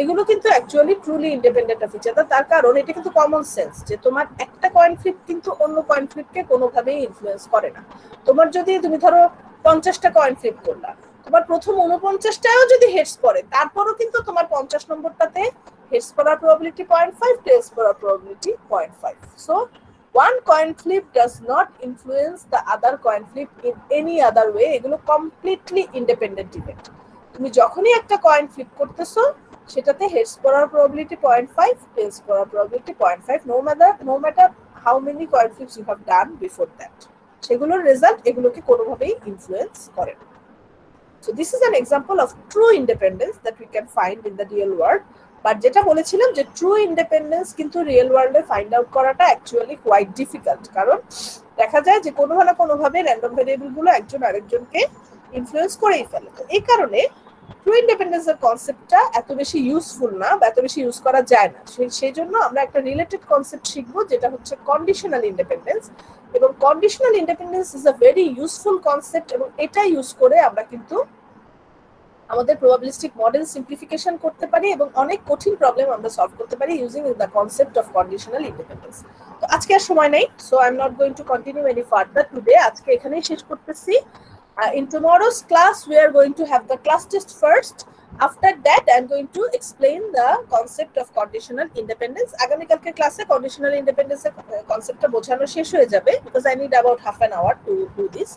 এগুলো কিন্তু actually truly independent of each other. তার কারণ এটা কিন্তু common sense যে তোমার একটা coin flip কিন্তু অন্য কয়েন ফ্লিপকে কোনোভাবেই ইনফ্লুয়েন্স করে না। তোমার যদি তুমি ধরো 50টা কয়েন ফ্লিপ করলা, তোমার প্রথম 49টাও যদি হেডস পড়ে তারপরও কিন্তু তোমার 50 নম্বরটাতে হেডস পড়ার প্রবাবিলিটি 0.5, টেইলস পড়ার probability 0.5। So one coin flip does not influence the other coin flip in any other way. এগুলো কমপ্লিটলি ইন্ডিপেন্ডেন্ট ইভেন্ট। তুমি যখনই একটা কয়েন ফ্লিপ করতেছো সেটাতে হেডস পড়ার প্রবাবিলিটি 0.5, টেইলস পড়ার probability 0.5, no matter how many coin flips you have done before that. সেগুলোর result এগুলোকে কোনোভাবেই ইনফ্লুয়েন্স করে না। So this is an example of true independence that we can find in the real world. But যেটা বলেছিলাম যে true independence কিন্তু real ওয়ার্ল্ডে ফাইন্ড আউট করাটা অ্যাকচুয়ালি কোয়াইট ডিফিকাল্ট, কারণ দেখা যায় যে কোনো না কোনোভাবে র্যান্ডম ভ্যারিয়েবলগুলো একজন আরেকজনকে ইনফ্লুয়েন্স করেই ফেলে। তো এই কারণে ট্রু ইন্ডিপেন্ডেন্সের কনসেপ্টটা এত বেশি ইউজফুল না বা এত বেশি ইউজ করা যায় না। সেই জন্য আমরা একটা রিলেটেড কনসেপ্ট শিখবো যেটা হচ্ছে কন্ডিশনাল ইন্ডিপেন্ডেন্স, এবং conditional independence is a very useful concept, এবং এটা ইউজ করে আমরা কিন্তু আমাদের প্রবাবিলিস্টিক মডেল সিম্পলিফিকেশন করতে পারি এবং অনেক কঠিন প্রবলেম আমরা সলভ করতে পারি using the concept of conditional independence. তো আজকে আর সময় নেই, so I am not going to continue any further today. আজকে এখানেই শেষ করতেছি। In tomorrow's class, we are going to have the class test first. After that, I am going to explain the concept of conditional independence. আগামীকালকে ক্লাসে conditional independence কনসেপ্টটা বোঝানো শেষ হয়ে যাবে because I need about half an hour to do this.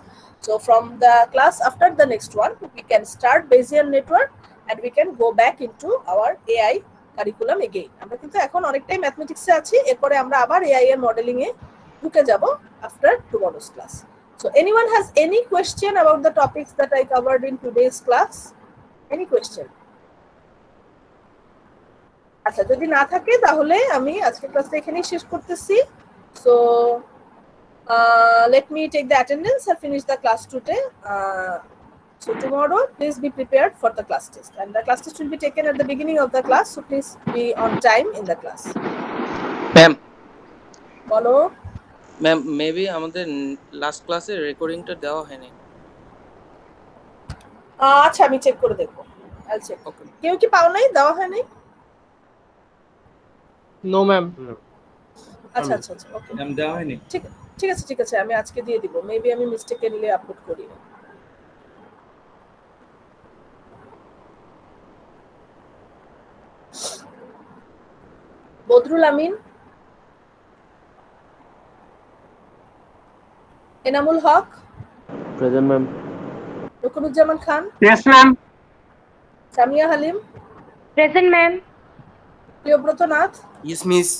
So from the class after the next one, we can start Bayesian network and we can go back into our AI curriculum again. আমরা কিন্তু এখন অনেকটাই ম্যাথমেটিক্সে আছি, এরপরে আমরা আবার AI এর modelling এ ঢুকে যাব after tomorrow's class. So anyone has any question about the topics that I covered in today's class? Any question? আচ্ছা, যদি না থাকে তাহলে আমি আজকের ক্লাসটা এখানেই শেষ করতেছি। So let me take the attendance and finish the class today. So tomorrow, please be prepared for the class test. And the class test will be taken at the beginning of the class. So please be on time in the class. Ma'am বলো। Ma'am maybe আমাদের last ক্লাসে রেকর্ডিংটা দেওয়া হয়নি। আচ্ছা, আমি check করে দেখবো। I'll check. ওকে কেউ কি পাও নাই, দেওয়া হয় নাই? No ma'am. আচ্ছা আচ্ছা আচ্ছা, ওকে। ম্যাম দেওয়া হয়নি। ঠিক আছে ঠিক আছে, আমি আজকে দিয়ে দিব। মেবি আমি মিস্টেকেনলি আপলোড করি। Badrul Amin, Enamul Haque, present ma'am. Ruknuzzaman Khan, Yes, ma'am. Samia Halim, Present, ma'am. Priyobrata Nath, yes miss.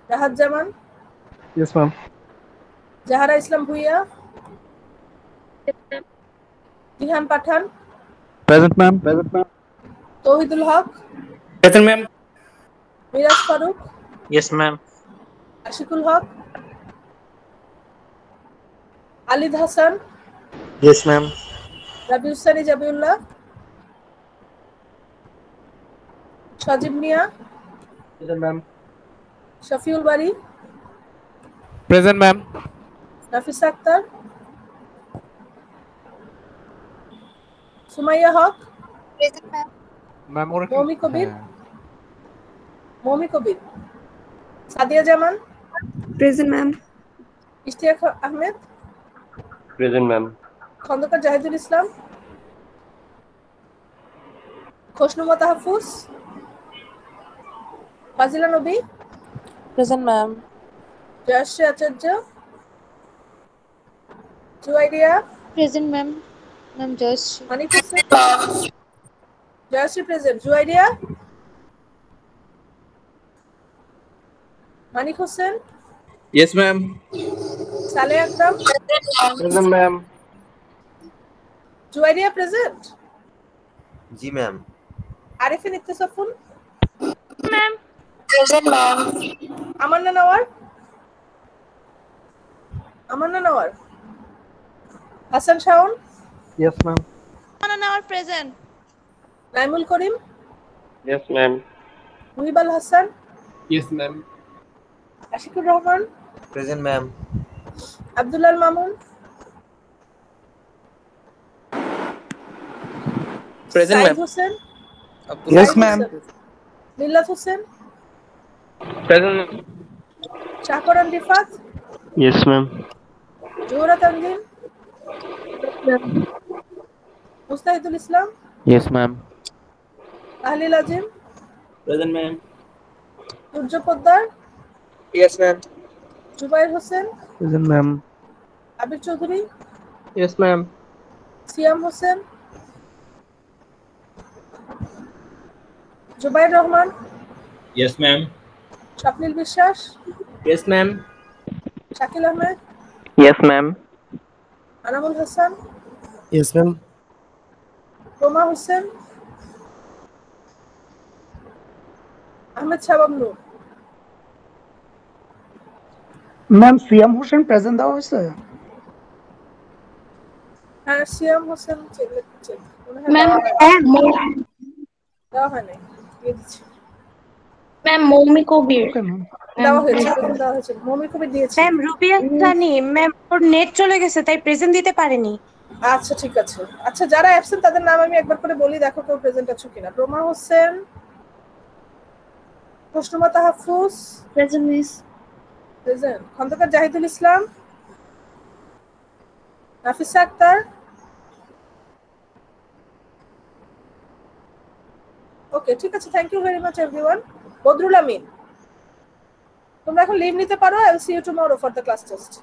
Rahat Zaman, yes ma'am. Zahara Islam Bhuiyan, Ihan Pathan, present ma'am. Present ma'am. Tauhidul Haque, present ma'am. Miraj Faruk, yes ma'am. Ashikul Haque, Alid Hasan, yes ma'am. Rabiussani Jabiullah, Sajib Mia, present ma'am. Shafiul Bari, present ma'am. Nafisa Akter, Sumaiya Haque, ma'am ওরা Moumi Kabir, Sadia Zaman, Present, ma'am. Ishtiaq Ahmed, present ma'am. Khondokar Zahidul Islam, Khoshnuma Tahfuz, Fazila Nabi, Present, ma'am. Joyshree Acharya, Juairia, Present, ma'am. Ma'am, just Manik Hossain, Joyshree present, Juairia, Manik Hossain, yes ma'am. Sale Akram, present ma'am. Juairia present, জি ma'am. Arifin Ittesafun, present, ma'am. Amanna Nawar, Hasan Shaon, yes ma'am. Present. Naimul Karim, yes ma'am. Muhibal Hasan, yes ma'am. Ashikur Rahman, present ma'am. Abdullah Mamun, present Saeed ma'am. Hossain, Yes, ma'am. মিল্লাত Hossain, present. Shahkaran Rifat, yes ma'am. Zohra Tanzim, Mustahidul Islam, yes ma'am. Tahlil Azim, present ma'am. Surya Poddar, yes ma'am. Zubair Hossain, present ma'am. Abir Chowdhury, yes ma'am. Siam Hossain, Zubair Rahman, yes ma'am. Swapnil Biswas, yes ma'am. Shakil Ahmed, yes ma'am. Anamul Hasan, yes ma'am. Roma Hossain, Ahmed Shabab Noor, ma'am Siam Hossain present দেওয়া হয়েছে? হ্যাঁ সিয়াম Hossain Ma'am, দেওয়া হয় নাই, দিয়ে দিচ্ছি। ma'am, Momi Kobir. Okay ma'am. দেওয়া হয়েছে মমি কবির দিয়েছি। ম্যাম রুবিয়া সানি ম্যাম ওর নেট চলে গেছে তাই প্রেজেন্ট দিতে পারেনি। আচ্ছা ঠিক আছে। আচ্ছা যারা অ্যাবসেন্ট তাদের নাম আমি একবার করে বলি, দেখো কেউ প্রেজেন্ট আছো কিনা। রোমা হোসেন, প্রশ্নমা Tahfuz, Present, miss. Present. Khondokar Zahidul Islam, Nafisa Akter, okay ঠিক আছে, thank you very much everyone. Badrul Amin, তোমরা এখন লিভ নিতে পারো। I will see you tomorrow for the class test.